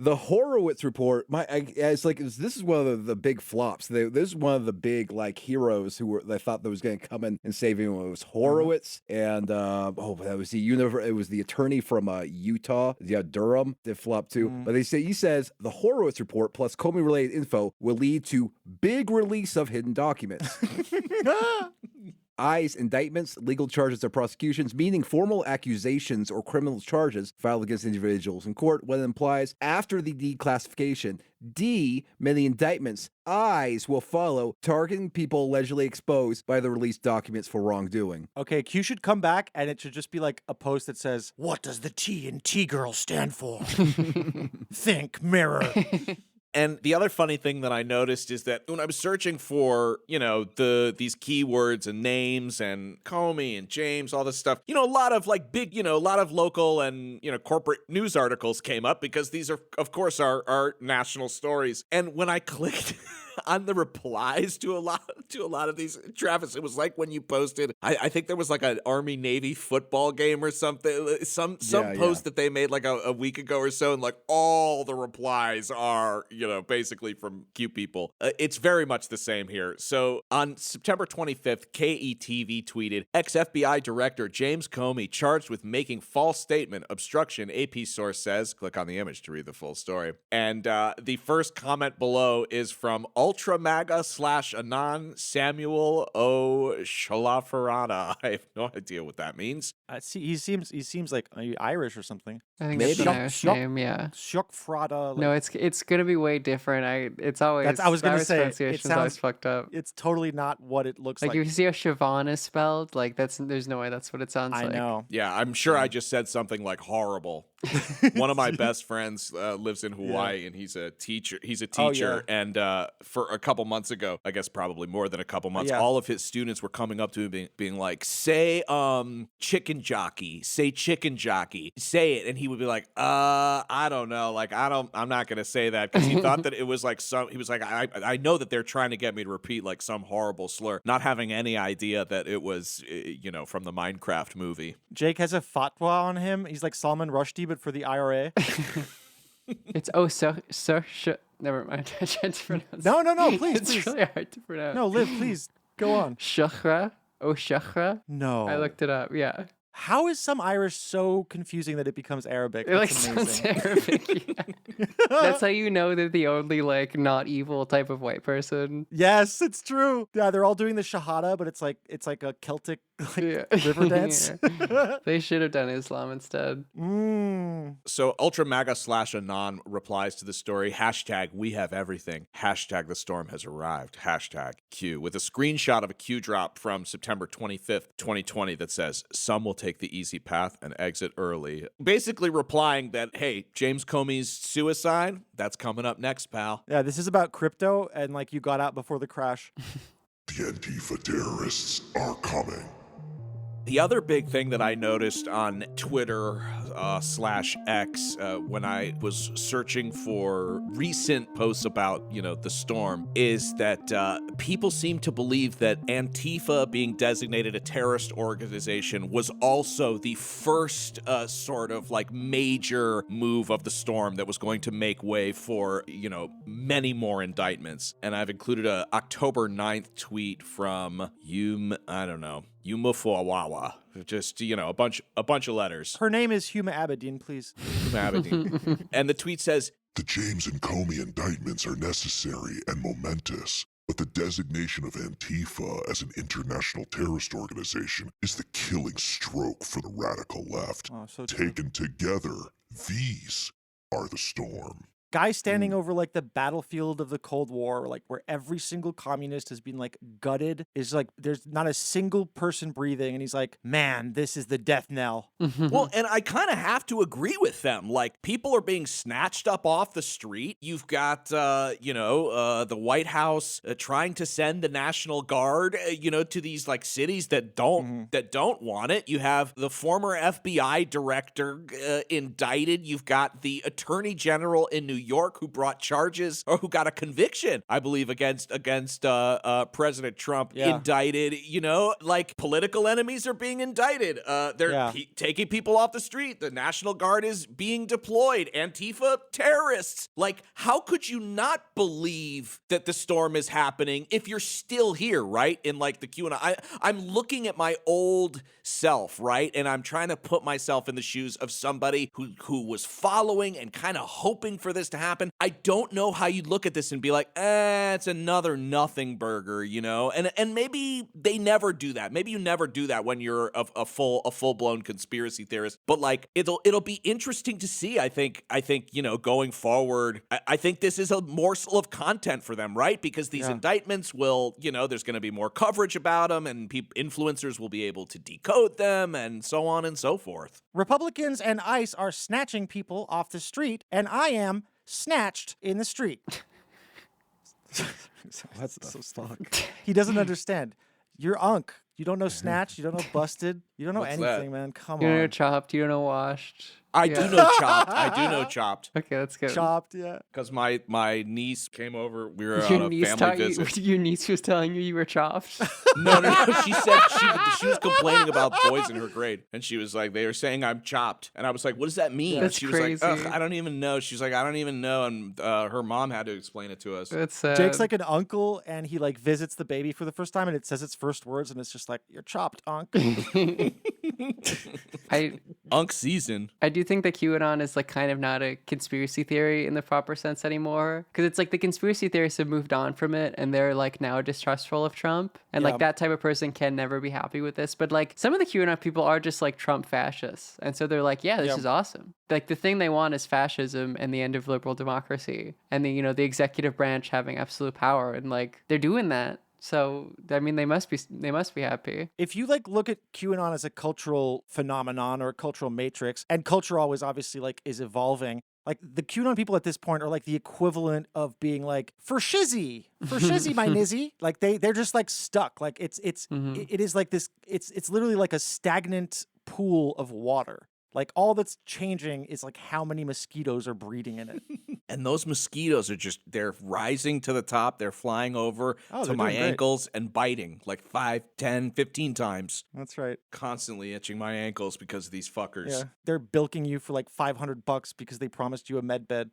The Horowitz report, this is one of the big flops. This is one of the big like heroes they thought that was going to come in and save him. It was Horowitz, and that was it was the attorney from Utah, Durham, that flopped too. But he says the Horowitz report plus Comey related info will lead to big release of hidden documents. I's, indictments, legal charges or prosecutions, meaning formal accusations or criminal charges filed against individuals in court, what it implies after the declassification. D, many indictments. I's will follow, targeting people allegedly exposed by the released documents for wrongdoing. Okay, Q should come back and it should just be like a post that says, "What does the T in T-Girl stand for?" Think, mirror. And the other funny thing that I noticed is that when I was searching for, these keywords and names and Comey and James, all this stuff, a lot of like big, a lot of local and, corporate news articles came up because these are, of course, our national stories. And when I clicked on the replies to a lot of these, Travis, it was like when you posted, I think there was like an Army-Navy football game or something, some post that they made like a week ago or so, and like all the replies are, basically from Q people. It's very much the same here. So on September 25th, KETV tweeted, ex-FBI Director James Comey charged with making false statement, obstruction, AP source says. Click on the image to read the full story. And the first comment below is from Ultra MAGA / Anon Samuel O. Shalafarada. I have no idea what that means. He seems like Irish or something. I think that's an Irish name, yeah. Shukfrada. No, it's gonna be way different. It's always. I was gonna say pronunciation's always fucked up. It's totally not what it looks like. Like if you see how Siobhan is spelled, like there's no way that's what it sounds like. I know. Yeah, I'm sure I just said something like horrible. One of my best friends lives in Hawaii, and he's a teacher. And for a couple months ago, I guess probably more than a couple months, all of his students were coming up to him being like, say chicken jockey, say it, and he would be like, I don't know, like I'm not gonna say that, because he thought that it was like he was like, I know that they're trying to get me to repeat like some horrible slur, not having any idea that it was from the Minecraft movie. Jake has a fatwa on him. He's like Salman Rushdie, but for the IRA. It's never mind. I tried to pronounce. No, please. It's really hard to pronounce. No, Liv, please go on. Shachra. No. I looked it up. Yeah. How is some Irish so confusing that it becomes Arabic? It like That's sounds amazing. Arabic. Yeah. That's how you know they're the only like not evil type of white person. Yes, it's true. Yeah, they're all doing the Shahada, but it's like a Celtic river dance. Yeah. They should have done Islam instead. So Ultra MAGA / Anon replies to the story, #we have everything, #the storm has arrived, #Q, with a screenshot of a Q drop from September 25th, 2020 that says, some will take the easy path and exit early. Basically replying that, hey, James Comey's suicide, that's coming up next, pal. Yeah, this is about crypto, and like you got out before the crash. The Antifa terrorists are coming. The other big thing that I noticed on Twitter /X when I was searching for recent posts about, the storm, is that people seem to believe that Antifa being designated a terrorist organization was also the first sort of like major move of the storm that was going to make way for, many more indictments. And I've included a October 9th tweet from Yuma Fuawawa. Just, a bunch of letters. Her name is Huma Abedin, please. Huma Abedin. And the tweet says, The James and Comey indictments are necessary and momentous, but the designation of Antifa as an international terrorist organization is the killing stroke for the radical left. Oh, so true. Taken together, these are the storm. Guy standing over like the battlefield of the Cold War, like where every single communist has been like gutted, is like there's not a single person breathing, and he's like, man, this is the death knell. Well, and I kind of have to agree with them. Like, people are being snatched up off the street. You've got, the White House trying to send the National Guard, to these like cities that don't want it. You have the former FBI director indicted. You've got the Attorney General in New York who brought charges or who got a conviction, I believe, against President Trump, indicted. Like political enemies are being indicted. They're taking people off the street. The National Guard is being deployed. Antifa terrorists. Like, how could you not believe that the storm is happening if you're still here, right? In like the QAnon. I'm looking at my old self, right? And I'm trying to put myself in the shoes of somebody who was following and kind of hoping for this to happen. I don't know how you'd look at this and be like, it's another nothing burger, And maybe they never do that. Maybe you never do that when you're a full-blown conspiracy theorist. But like it'll be interesting to see, I think, going forward. I think this is a morsel of content for them, right? Because these indictments will, there's going to be more coverage about them, and influencers will be able to decode them and so on and so forth. Republicans and ICE are snatching people off the street, and I am snatched in the street. What the fuck? He doesn't understand. You're Unk. You don't know snatched. You don't know busted. You don't know What's anything, that? man. Come You don't know on. chopped. You don't know washed. I do know Chopped. I do know Chopped. Okay, that's good. Chopped, yeah. Because my niece came over. We were Your on a niece family taught visit. your niece was telling you were chopped. No. She said she was complaining about boys in her grade, and she was like, they were saying I'm chopped, and I was like, what does that mean? That's she was crazy. like, I don't even know. She's like, I don't even know, and her mom had to explain it to us. That's sad. Jake's like an uncle, and he like visits the baby for the first time, and it says its first words, and it's just like, you're chopped, Unk. Unk season. I do think that QAnon is like kind of not a conspiracy theory in the proper sense anymore, because it's like the conspiracy theorists have moved on from it, and they're like now distrustful of Trump, and like that type of person can never be happy with this. But like some of the QAnon people are just like Trump fascists, and so they're like, yeah, this is awesome. Like the thing they want is fascism and the end of liberal democracy, and the executive branch having absolute power, and like they're doing that. So, I mean, they must be happy. If you like look at QAnon as a cultural phenomenon or a cultural matrix, and culture always obviously like is evolving, like the QAnon people at this point are like the equivalent of being like, for shizzy, my nizzy. Like they're just like stuck. Like it is like this, it's literally like a stagnant pool of water. Like all that's changing is like how many mosquitoes are breeding in it. And those mosquitoes are they're rising to the top. They're flying over to my ankles and biting like 5, 10, 15 times. That's right. Constantly itching my ankles because of these fuckers. Yeah. They're bilking you for like $500 because they promised you a med bed.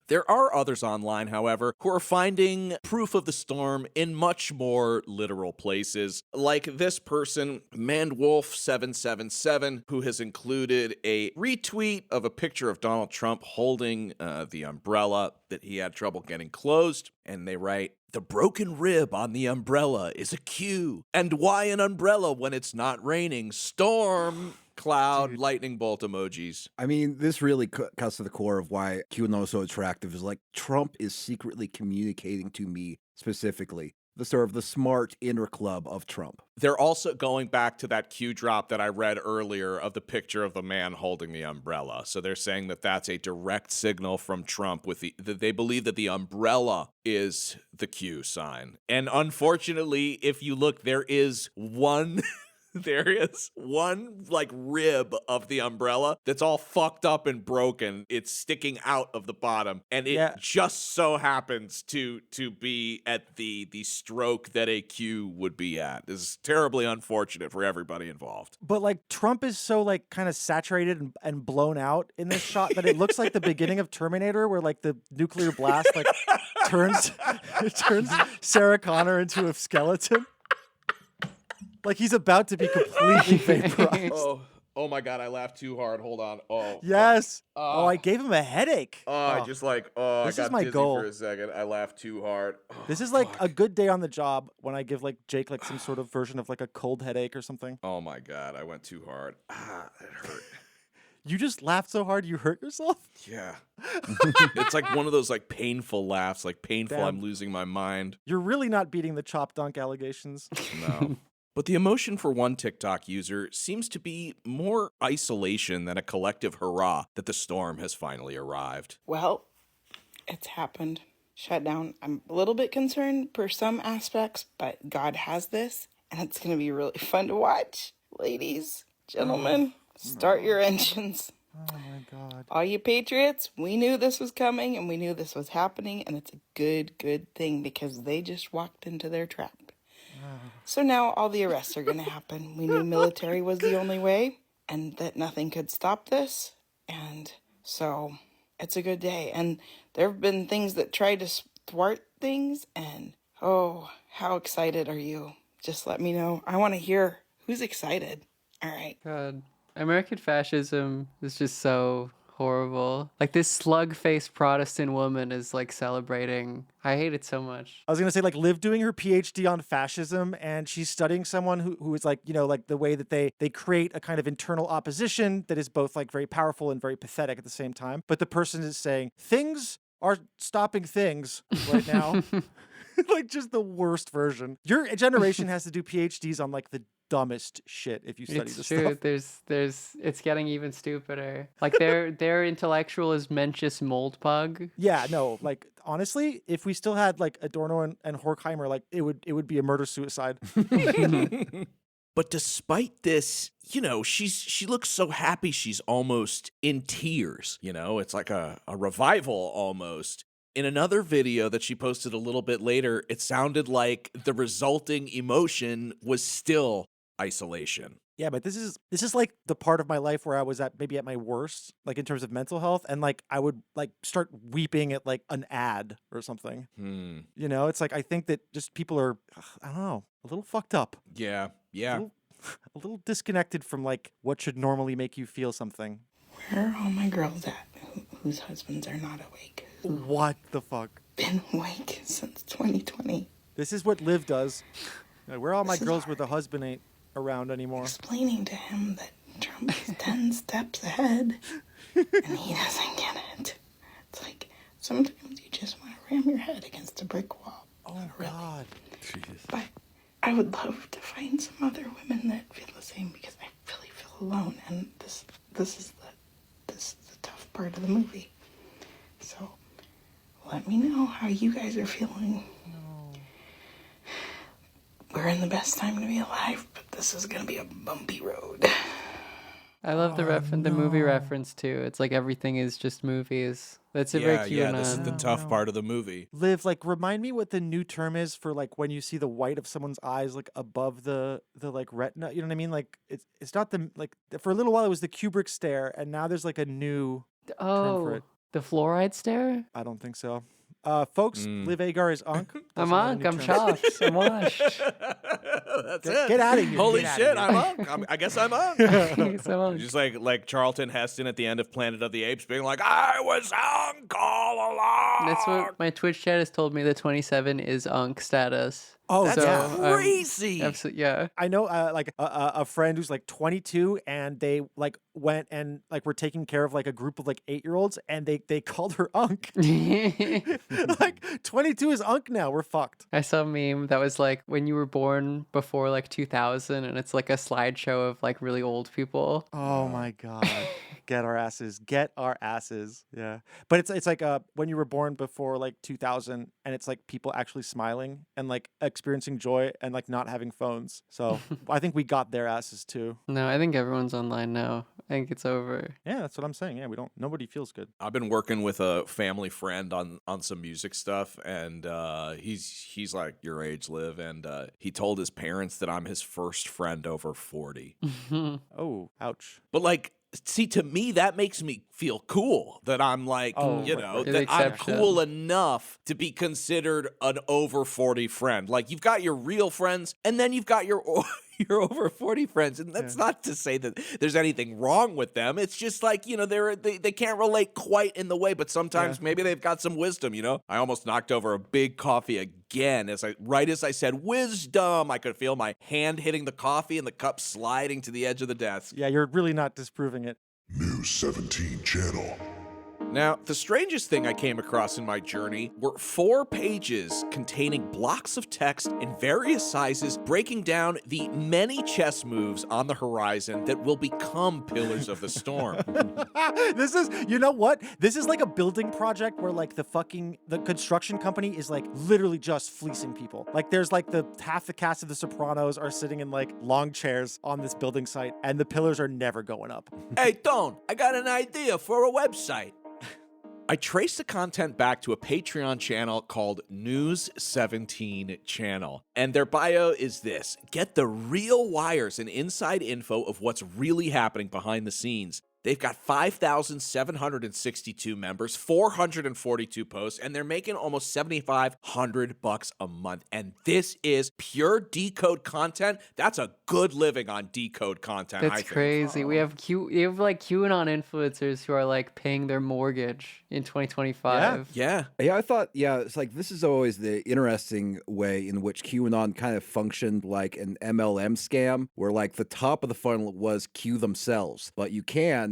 There are others online, however, who are finding proof of the storm in much more literal places, like this person, Manwolf777, who has included a retweet of a picture of Donald Trump holding the umbrella that he had trouble getting closed, and they write, "The broken rib on the umbrella is a cue. And why an umbrella when it's not raining? Storm!" Cloud, lightning bolt emojis. I mean, this really cuts to the core of why QAnon is so attractive. Is like Trump is secretly communicating to me specifically the sort of the smart inner club of Trump. They're also going back to that Q drop that I read earlier of the picture of the man holding the umbrella. So they're saying that that's a direct signal from Trump with they believe that the umbrella is the Q sign. And unfortunately, if you look, there is one like rib of the umbrella that's all fucked up and broken. It's sticking out of the bottom, and it just so happens to be at the stroke that a Q would be at. This is terribly unfortunate for everybody involved. But like Trump is so like kind of saturated and blown out in this shot that it looks like the beginning of Terminator, where like the nuclear blast like turns Sarah Connor into a skeleton. Like he's about to be completely vaporized. Oh my God, I laughed too hard. Hold on. Oh. Yes. I gave him a headache. I just like, I This got is my dizzy goal. for a second. I laughed too hard. This is like a good day on the job when I give like Jake like some sort of version of like a cold headache or something. Oh my God, I went too hard. It hurt. You just laughed so hard you hurt yourself? Yeah. It's like one of those like painful laughs, like painful, Damn. I'm losing my mind. You're really not beating the chop dunk allegations. No. But the emotion for one TikTok user seems to be more isolation than a collective hurrah that the storm has finally arrived. Well, it's happened. Shutdown. I'm a little bit concerned for some aspects, but God has this, and it's going to be really fun to watch. Ladies, gentlemen, start your engines. Oh my God. All you patriots, we knew this was coming, and we knew this was happening, and it's a good thing because they just walked into their trap. So now all the arrests are going to happen. We knew military was the only way and that nothing could stop this. And so it's a good day. And there have been things that try to thwart things. And oh, how excited are you? Just let me know. I want to hear who's excited. All right. God, American fascism is just so horrible. Like this slug-faced Protestant woman is like celebrating. I hate it so much. I was gonna say, like, Liv doing her PhD on fascism, and she's studying someone who is like, you know, like the way that they create a kind of internal opposition that is both like very powerful and very pathetic at the same time. But the person is saying things are stopping things right now. Like just the worst version. Your generation has to do PhDs on like the dumbest shit if you study It's this true. stuff. There's it's getting even stupider. Like their intellectual is Mencius Moldbug. Yeah, no, like honestly, if we still had like Adorno and Horkheimer, like it would be a murder-suicide. But despite this, you know, she looks so happy she's almost in tears. You know, it's like a revival almost. In another video that she posted a little bit later, it sounded like the resulting emotion was still isolation. Yeah, but this is like the part of my life where I was at my worst, like in terms of mental health, and like I would like start weeping at like an ad or something. You know, it's like I think that just people are, I don't know, a little fucked up. Yeah. A little disconnected from like what should normally make you feel something. Where are all my girls at whose husbands are not awake? What the fuck? Been awake since 2020. This is what Liv does. Where are all my girls with a husband ain't around anymore? Explaining to him that Trump is 10 steps ahead and he doesn't get it. It's like sometimes you just want to ram your head against a brick wall. Oh, really. God. Jesus. But I would love to find some other women that feel the same because I really feel alone, and this is the tough part of the movie. So let me know how you guys are feeling. No. We're in the best time to be alive, but this is gonna be a bumpy road. I love the movie reference too. It's like everything is just movies. That's a very QAnon. Yeah, this is the tough part of the movie. Liv, like remind me what the new term is for like when you see the white of someone's eyes like above the like retina. You know what I mean? Like it's not the like for a little while it was the Kubrick stare, and now there's like a new term for it. The fluoride stare? I don't think so. Folks, Liv Agar is Unk. I'm That's Unk. I'm chopped. I'm washed. That's it. Get out of here. Holy Get shit, outta I'm Unk. I guess I'm Unk. So Unk. Just like Charlton Heston at the end of Planet of the Apes being like, I was Unk all along. That's what my Twitch chat has told me. The 27 is Unk status. Oh, That's so, crazy. Absolutely, yeah. I know like a friend who's like 22, and they like went and like were taking care of like a group of like 8-year-olds, and they called her Unk. Like 22 is Unk now. We're fucked. I saw a meme that was like when you were born before like 2000, and it's like a slideshow of like really old people. Oh my God. Get our asses. Get our asses. Yeah. But it's like when you were born before like 2000, and it's like people actually smiling and like experiencing joy and like not having phones. So I think we got their asses too. No, I think everyone's online now. I think it's over. Yeah, that's what I'm saying. Yeah, nobody feels good. I've been working with a family friend on some music stuff, and he's like your age, Liv, and he told his parents that I'm his first friend over 40. Oh, ouch. But like, see, to me, that makes me feel cool that I'm like, you know, the that I'm exception. cool enough to be considered an over 40 friend. Like, you've got your real friends, and then you've got your over 40 friends. And that's not to say that there's anything wrong with them. It's just like, you know, they can't relate quite in the way, but sometimes maybe they've got some wisdom, you know? I almost knocked over a big coffee again right as I said wisdom. I could feel my hand hitting the coffee and the cup sliding to the edge of the desk. Yeah, you're really not disproving it. News 17 channel. Now, the strangest thing I came across in my journey were 4 pages containing blocks of text in various sizes breaking down the many chess moves on the horizon that will become Pillars of the Storm. This is, you know what? This is like a building project where like the construction company is like literally just fleecing people. Like there's like half the cast of The Sopranos are sitting in like long chairs on this building site and the pillars are never going up. Hey, Don, I got an idea for a website. I traced the content back to a Patreon channel called News 17 Channel. And their bio is this: get the real wires and inside info of what's really happening behind the scenes. They've got 5,762 members, 442 posts, and they're making almost $7,500 a month. And this is pure decode content. That's a good living on decode content. That's I think. crazy. We have like QAnon influencers who are like paying their mortgage in 2025. Yeah. Yeah, I thought, it's like this is always the interesting way in which QAnon kind of functioned like an MLM scam, where like the top of the funnel was Q themselves, but you can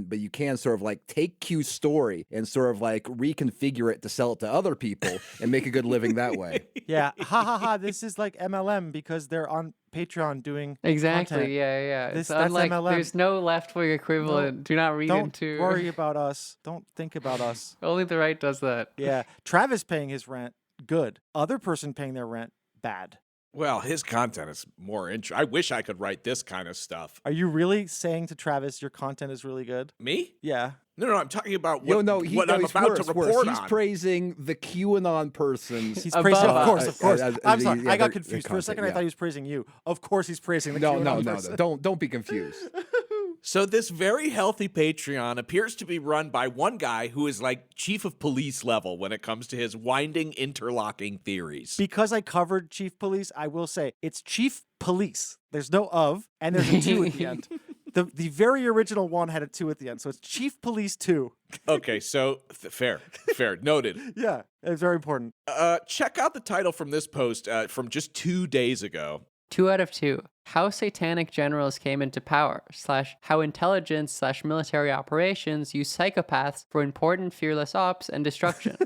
sort of like take Q's story and sort of like reconfigure it to sell it to other people and make a good living that way. Yeah, ha ha ha, this is like MLM because they're on Patreon doing Exactly. content. Yeah. That's Unlike, MLM. there's no left-wing equivalent. No, Do not read Don't into. worry about us. Don't think about us. Only the right does that. Yeah, Travis paying his rent, good. Other person paying their rent, bad. Well, his content is more interesting. I wish I could write this kind of stuff. Are you really saying to Travis your content is really good? Me? Yeah. No, I'm talking about what, No, what I'm about to report He's on. praising the QAnon persons. He's praising, of course. I'm sorry, I got their confused. For a second, content, I thought he was praising you. Of course he's praising the No, QAnon person. don't be confused. So this very healthy Patreon appears to be run by one guy who is like chief of police level when it comes to his winding, interlocking theories. Because I covered Chief Police, I will say it's Chief Police. There's no of, and there's a 2 at the end. The very original one had a 2 at the end, so it's Chief Police 2. Okay, so fair, noted. Yeah, it's very important. Check out the title from this post from just 2 days ago. 2 out of 2. How satanic generals came into power, / how intelligence / military operations use psychopaths for important fearless ops and destruction.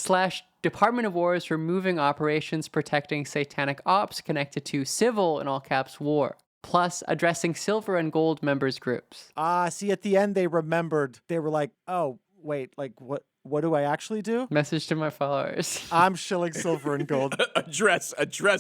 / Department of War's removing operations protecting satanic ops connected to civil, in all caps, war. Plus addressing silver and gold members groups. See, at the end they remembered. They were like, oh, wait, like what do I actually do? Message to my followers. I'm shilling silver and gold. address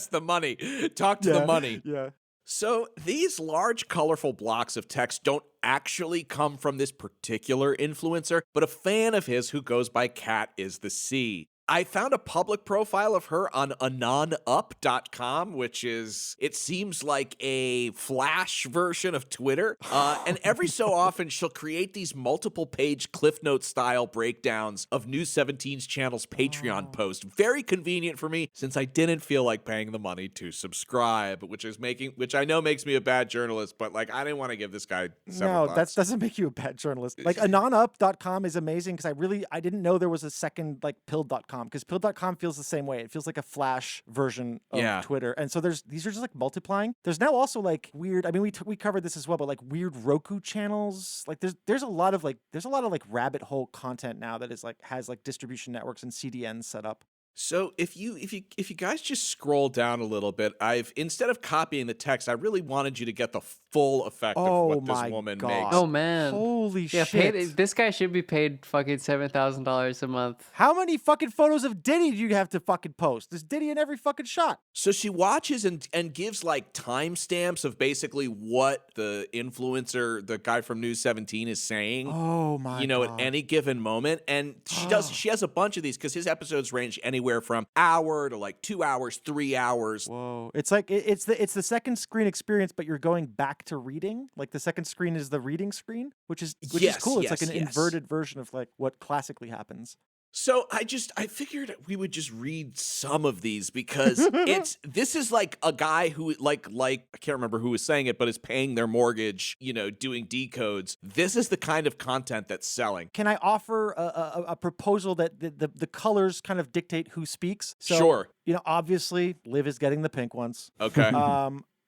the money. Talk to the money. Yeah. So these large, colorful blocks of text don't actually come from this particular influencer, but a fan of his who goes by Cat is the Sea. I found a public profile of her on anonup.com, which is, it seems like a Flash version of Twitter. And every so often, she'll create these multiple page Cliff Note style breakdowns of News 17's channel's Patreon post. Very convenient for me since I didn't feel like paying the money to subscribe, which I know makes me a bad journalist, but like I didn't want to give this guy several No, bucks. that doesn't make you a bad journalist. Like anonup.com is amazing because I didn't know there was a second like pill.com. Because pill.com feels the same way. It feels like a Flash version of Twitter. And so these are just like multiplying. There's now also like weird, I mean, we covered this as well, but like weird Roku channels. Like there's a lot of like rabbit hole content now that is like has like distribution networks and CDNs set up. So if you guys just scroll down a little bit, instead of copying the text, I really wanted you to get the full effect of what this woman makes. Oh man. Holy shit. This guy should be paid fucking $7,000 a month. How many fucking photos of Diddy do you have to fucking post? There's Diddy in every fucking shot. So she watches and gives like timestamps of basically what the influencer, the guy from News 17 is saying. Oh my God. At any given moment. And she has a bunch of these because his episodes range anywhere from hour to like 2 hours, 3 hours. Whoa. It's like it's the second screen experience, but you're going back to reading. Like the second screen is the reading screen, which is cool. It's like an inverted version of like what classically happens. So I figured we would just read some of these because this is like a guy who like I can't remember who was saying it, but is paying their mortgage, doing decodes. This is the kind of content that's selling. Can I offer a proposal that the colors kind of dictate who speaks? So, sure. Obviously Liv is getting the pink ones. Okay.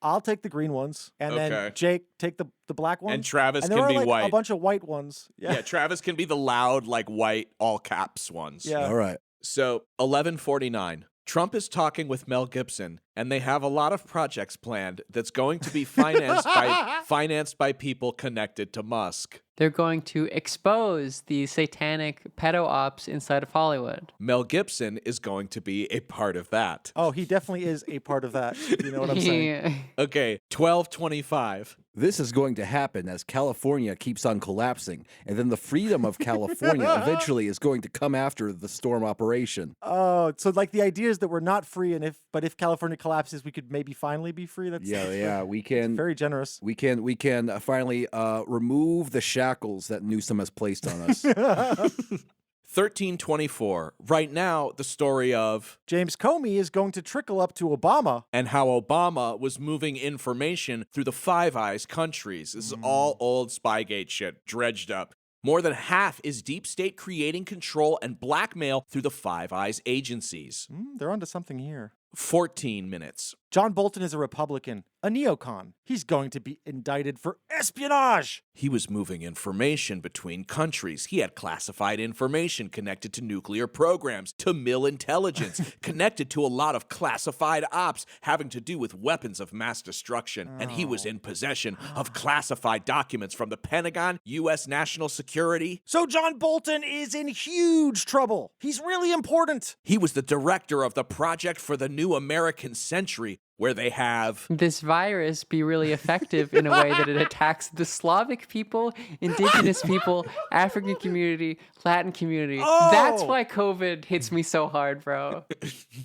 I'll take the green ones, and then Okay. Jake take the black ones. And Travis and there can are be like a white. bunch of white ones. Yeah, Travis can be the loud, like white, all caps ones. Yeah. All right. So 11:49. Trump is talking with Mel Gibson, and they have a lot of projects planned that's going to be financed by people connected to Musk. They're going to expose the satanic pedo ops inside of Hollywood. Mel Gibson is going to be a part of that. Oh, he definitely is a part of that. You know what I'm saying? Yeah. Okay, 12:25. This is going to happen as California keeps on collapsing, and then the freedom of California eventually is going to come after the storm operation. Oh, so like the idea is that we're not free, and if California collapses, we could maybe finally be free. That's We can very generous. we can finally remove the shackles that Newsom has placed on us. 13:24. Right now, the story of James Comey is going to trickle up to Obama. and how Obama was moving information through the Five Eyes countries. This is all old Spygate shit, dredged up. More than half is deep state creating control and blackmail through the Five Eyes agencies. They're onto something here. 14 minutes. John Bolton is a Republican, a neocon. He's going to be indicted for espionage. He was moving information between countries. He had classified information connected to nuclear programs, to mill intelligence, connected to a lot of classified ops having to do with weapons of mass destruction. And he was in possession of classified documents from the Pentagon, U.S. National Security. So John Bolton is in huge trouble. He's really important. He was the director of the Project for the New American Century, where they have This virus be really effective in a way that it attacks the Slavic people, indigenous people, African community, Latin community. Oh! That's why COVID hits me so hard, bro.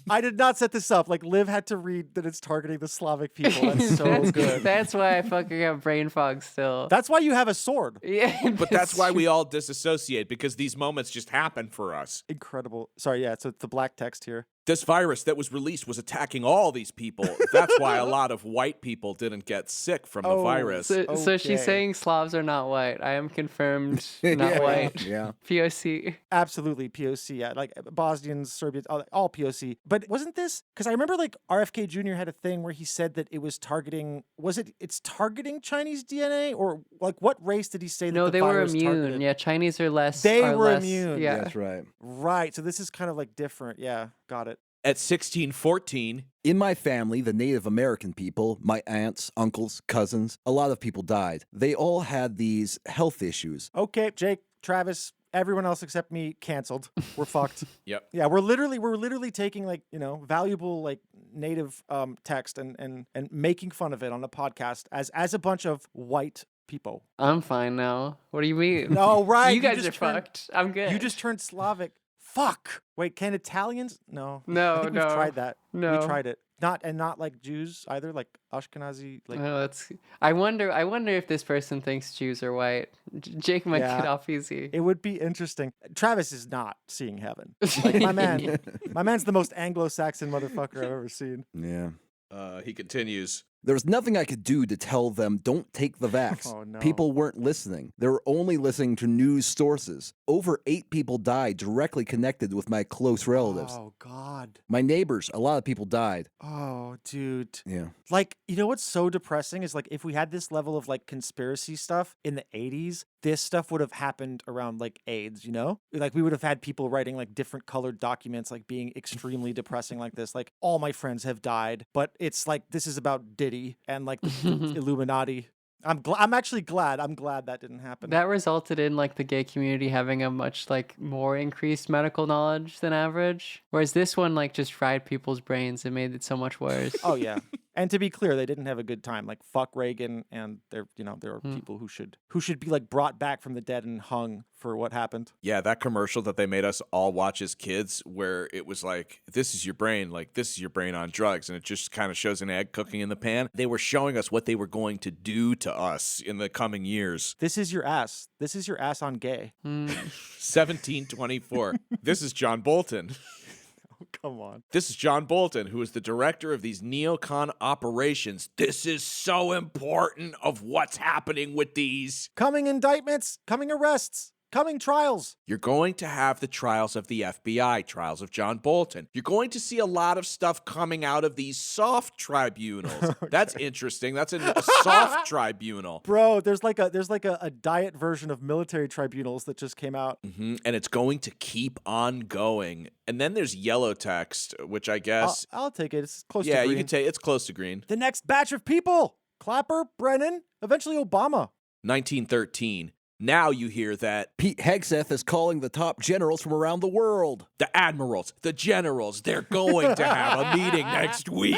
I did not set this up. Like, Liv had to read that it's targeting the Slavic people. That's so good. That's why I fucking have brain fog still. That's why you have a sword. Yeah, but that's why we all disassociate, because these moments just happen for us. Incredible. Sorry, yeah, so it's the black text here. This virus that was released was attacking all these people. That's why a lot of white people didn't get sick from the virus. So Okay. she's saying Slavs are not white. I am confirmed not white. Yeah. POC. Absolutely POC. Yeah, like Bosnians, Serbians, all POC. But wasn't this? Because I remember like RFK Jr. had a thing where he said that it was targeting. It's targeting Chinese DNA, or like what race did he say? No, that the they were virus immune. targeted? Yeah, Chinese are less. They are were less- immune. Yeah. That's right. Right. So this is kind of like different. Yeah, got it. At 1614, In my family, the Native American people, my aunts, uncles, cousins, a lot of people died. They all had these health issues. Okay, Jake, Travis, everyone else except me canceled. We're fucked. Yep. Yeah, we're literally taking like, valuable like native text and making fun of it on a podcast as a bunch of white people. I'm fine now. What do you mean? No, right. You guys just are turned- fucked. I'm good. You just turned Slavic. Fuck. Wait, can Italians? No. No, I think no. we've tried that. No. We tried it. Not like Jews either, like Ashkenazi. Like Oh, that's. I wonder if this person thinks Jews are white. Jake might Yeah. get off easy. it would be interesting. Travis is not seeing heaven. Like my man's the most Anglo-Saxon motherfucker I've ever seen. Yeah. he continues. There was nothing I could do to tell them don't take the vax. Oh, no. People weren't listening. They were only listening to news sources. Over 8 people died directly connected with my close relatives. Oh God. My neighbors, a lot of people died. Oh, dude. Yeah. Like, what's so depressing is like if we had this level of like conspiracy stuff in the 80s, this stuff would have happened around like AIDS, Like we would have had people writing like different colored documents, like being extremely depressing like this. Like all my friends have died, but it's like this is about Diddy and like the Illuminati. I'm actually glad. I'm glad that didn't happen. That resulted in like the gay community having a much like more increased medical knowledge than average, whereas this one like just fried people's brains and made it so much worse. Oh yeah. And to be clear, they didn't have a good time. Like fuck Reagan, and there are people who should be like brought back from the dead and hung for what happened. Yeah, that commercial that they made us all watch as kids, where it was like, this is your brain, like this is your brain on drugs, and it just kind of shows an egg cooking in the pan. They were showing us what they were going to do to us in the coming years. This is your ass. This is your ass on gay. 1724. This is John Bolton. Come on. This is John Bolton, who is the director of these neocon operations. This is so important of what's happening with these. Coming indictments, coming arrests. coming trials. You're going to have the trials of the FBI, trials of John Bolton. You're going to see a lot of stuff coming out of these soft tribunals. That's interesting. That's a soft tribunal. Bro, there's like a diet version of military tribunals that just came out. And it's going to keep on going. And then there's yellow text, which I guess... I'll take it. It's close to yeah, green. you can take it's close to green. The next batch of people. Clapper, Brennan, eventually Obama. 1913. Now you hear that Pete Hegseth is calling the top generals from around the world. the admirals, the generals, they're going to have a meeting next week.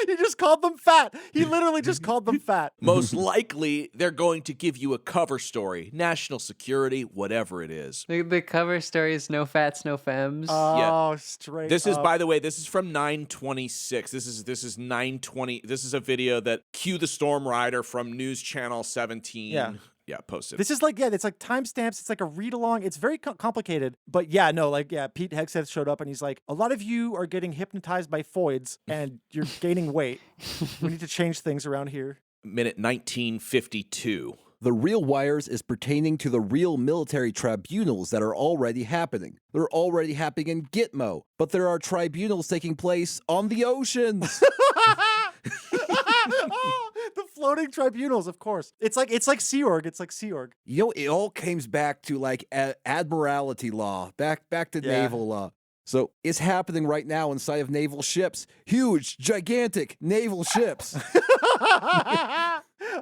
He just called them fat. He literally just called them fat. Most likely, they're going to give you a cover story, national security, whatever it is. The cover story is no fats, no femmes. Oh, straight This is, up. by the way, this is from 926. This is 920. This is a video that Q the Storm Rider from News Channel 17. Yeah, posted. This is like, it's like timestamps. It's like a read along. It's very complicated. But Pete Hegseth showed up and he's like, a lot of you are getting hypnotized by foids and you're gaining weight. We need to change things around here. Minute 1952. The real wires is pertaining to the real military tribunals that are already happening. They're already happening in Gitmo, but there are tribunals taking place on the oceans. The floating tribunals, of course. It's like Sea Org. It's like Sea Org. You know, it all comes back to like admiralty law, back to naval law. So it's happening right now inside of naval ships. Huge, gigantic naval ships.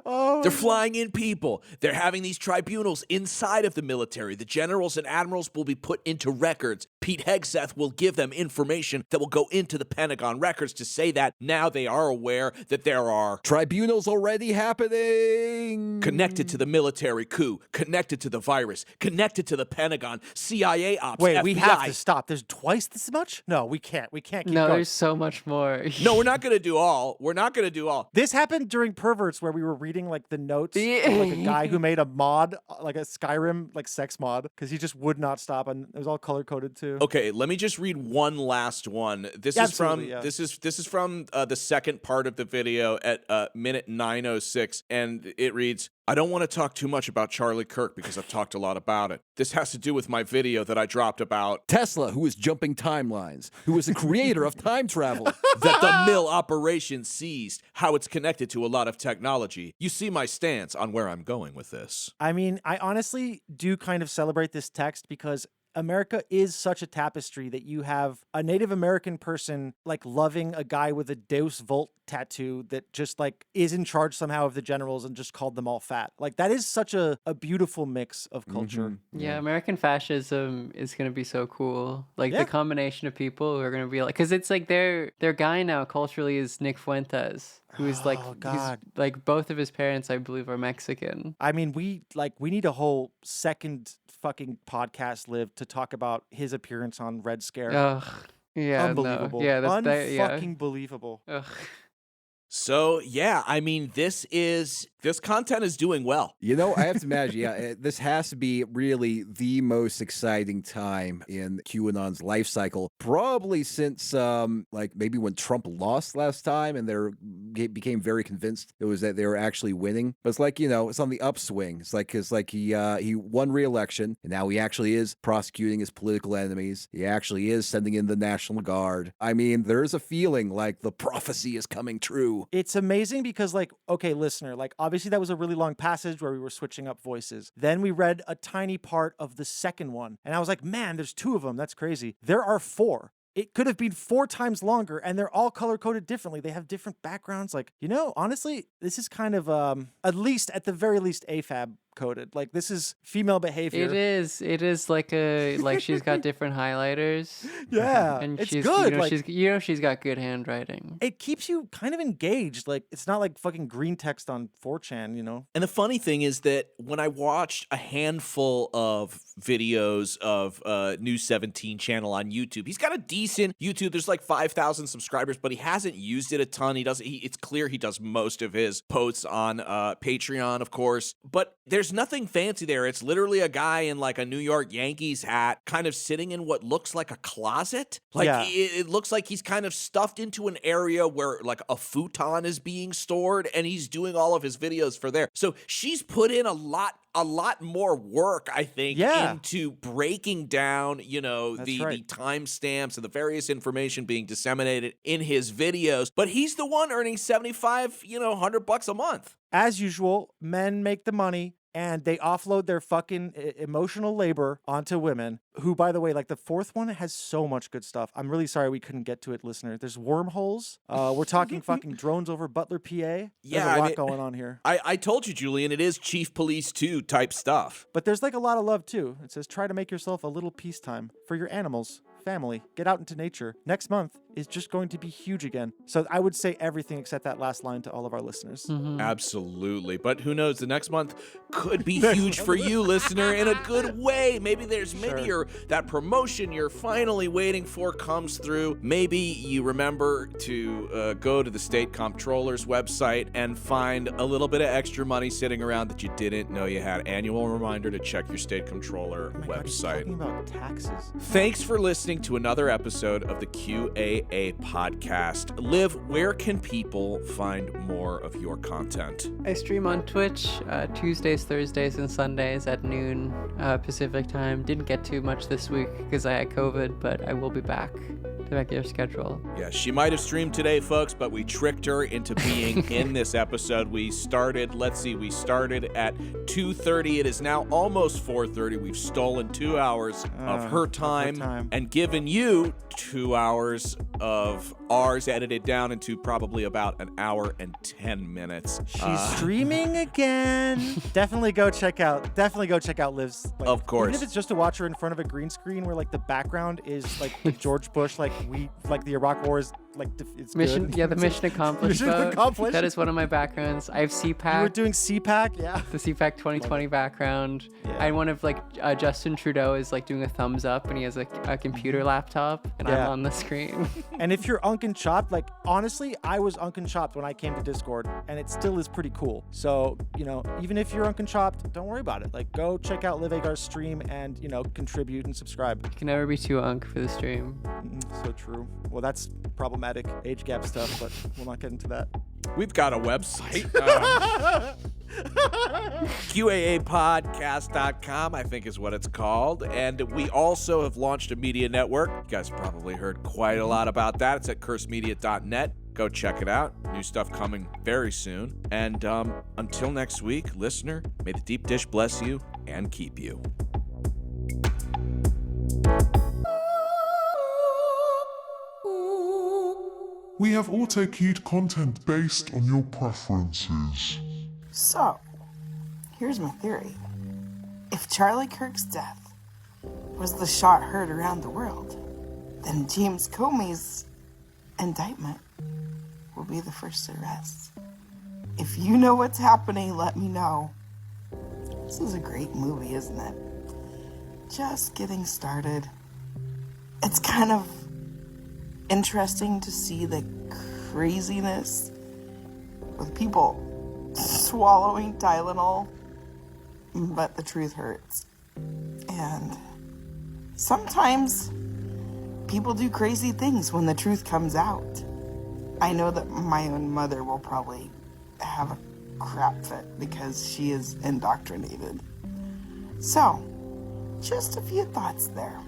They're flying in people. They're having these tribunals inside of the military. The generals and admirals will be put into records. Pete Hegseth will give them information that will go into the Pentagon records to say that now they are aware that there are tribunals already happening. Connected to the military coup, connected to the virus, connected to the Pentagon, CIA ops, Wait, FBI. we have to stop. There's twice this much? No, we can't. We can't keep No, going. there's so much more. No, we're not going to do all. We're not going to do all. This happened during Perverts where we were reading like the notes of like a guy who made a mod, like a Skyrim like sex mod, because he just would not stop, and it was all color coded too. Okay, let me just read one last one. This Absolutely, is from the second part of the video at minute 9:06, and it reads, I don't want to talk too much about Charlie Kirk because I've talked a lot about it. This has to do with my video that I dropped about Tesla, who is jumping timelines, who is the creator of time travel. that the mill operation seized, how it's connected to a lot of technology. You see my stance on where I'm going with this. I mean, I honestly do kind of celebrate this text because America is such a tapestry that you have a Native American person like loving a guy with a Deus Vult tattoo that just like is in charge somehow of the generals and just called them all fat. Like that is such a beautiful mix of culture. Yeah, American fascism is going to be so cool. Like the combination of people who are going to be like, because it's like their guy now culturally is Nick Fuentes, who is like, he's, like both of his parents, I believe, are Mexican. I mean, we need a whole second fucking podcast live to talk about his appearance on Red Scare. Ugh. Yeah, unbelievable. No. Yeah, that's unfucking believable. Ugh. So, yeah, I mean, this content is doing well. You know, I have to imagine, this has to be really the most exciting time in QAnon's life cycle, probably since, like, maybe when Trump lost last time and they became very convinced it was that they were actually winning. But it's like, you know, it's on the upswing. It's like he won re-election, and now he actually is prosecuting his political enemies. He actually is sending in the National Guard. I mean, there's a feeling like the prophecy is coming true. It's amazing because, like, okay, listener, like, obviously that was a really long passage where we were switching up voices. Then we read a tiny part of the second one, and I was like, man, there's 2 of them. That's crazy. There are 4. It could have been 4 times longer, and they're all color-coded differently. They have different backgrounds. Like, you know, honestly, this is kind of, at the very least, AFAB coded. Like, this is female behavior. It is like she's got different highlighters. Yeah, and it's she's good. She's got good handwriting. It keeps you kind of engaged. Like, it's not like fucking green text on 4chan, you know? And the funny thing is that when I watched a handful of videos of News 17 channel on YouTube, he's got a decent YouTube. There's like 5,000 subscribers, but he hasn't used it a ton. It's clear he does most of his posts on Patreon, of course, but there's nothing fancy there. It's literally a guy in like a New York Yankees hat kind of sitting in what looks like a closet. Like it looks like he's kind of stuffed into an area where like a futon is being stored, and he's doing all of his videos for there. So she's put in a lot a lot more work, I think, Yeah. into breaking down, you know, That's the right. timestamps and the various information being disseminated in his videos. But he's the one earning 75, $100 a month. As usual, men make the money and they offload their fucking emotional labor onto women, who, by the way, like the fourth one has so much good stuff. I'm really sorry we couldn't get to it, listener. There's wormholes. We're talking fucking drones over Butler, PA. There's Yeah, a I lot mean- going on here. I told you, Julian, it is Chief Police 2 type stuff. But there's like a lot of love too. It says, try to make yourself a little peacetime for your animals, family, get out into nature. Next month is just going to be huge again. So I would say everything except that last line to all of our listeners. Absolutely. But who knows? The next month could be huge for you, listener, in a good way. Maybe there's that promotion you're finally waiting for comes through. Maybe you remember to go to the state comptroller's website and find a little bit of extra money sitting around that you didn't know you had. Annual reminder to check your state comptroller Oh my God, he's website. talking about taxes. Thanks for listening to another episode of the QAA podcast. Liv, where can people find more of your content? I stream on Twitch Tuesdays, Thursdays, and Sundays at noon Pacific time. Didn't get too much this week because I had COVID, but I will be back to regular schedule. Yeah, she might have streamed today, folks, but we tricked her into being in this episode. We started at 2:30. It is now almost 4:30. We've stolen 2 hours of her time and given you 2 hours of ours, edited down into probably about an hour and 10 minutes. She's streaming again. Definitely go check out Liv's. Like, Of course. Even if it's just to watch her in front of a green screen where like the background is like the George Bush, like the Iraq War is like it's Mission, good. yeah, the mission accomplished. Mission vote. accomplished. That is one of my backgrounds. I have CPAC. You were doing CPAC, yeah. The CPAC 2020 background. Yeah. I one of Justin Trudeau is like doing a thumbs up and he has a computer laptop and Yeah. I'm on the screen. And if you're Unc and Chopped, like honestly, I was Unc and Chopped when I came to Discord, and it still is pretty cool. So, even if you're Unc and Chopped, don't worry about it. Like go check out Liv Agar's stream and, contribute and subscribe. You can never be too unk for the stream. So true. Well, that's problematic age gap stuff, but we'll not get into that. We've got a website. QAApodcast.com, I think is what it's called. And we also have launched a media network. You guys probably heard quite a lot about that. It's at cursemedia.net. Go check it out. New stuff coming very soon. And until next week, listener, may the deep dish bless you and keep you. We have auto-queued content based on your preferences. So, here's my theory. If Charlie Kirk's death was the shot heard around the world, then James Comey's indictment will be the first arrest. If you know what's happening, let me know. This is a great movie, isn't it? Just getting started. It's kind of interesting to see the craziness with people swallowing Tylenol, but the truth hurts. And sometimes people do crazy things when the truth comes out. I know that my own mother will probably have a crap fit because she is indoctrinated. So, just a few thoughts there.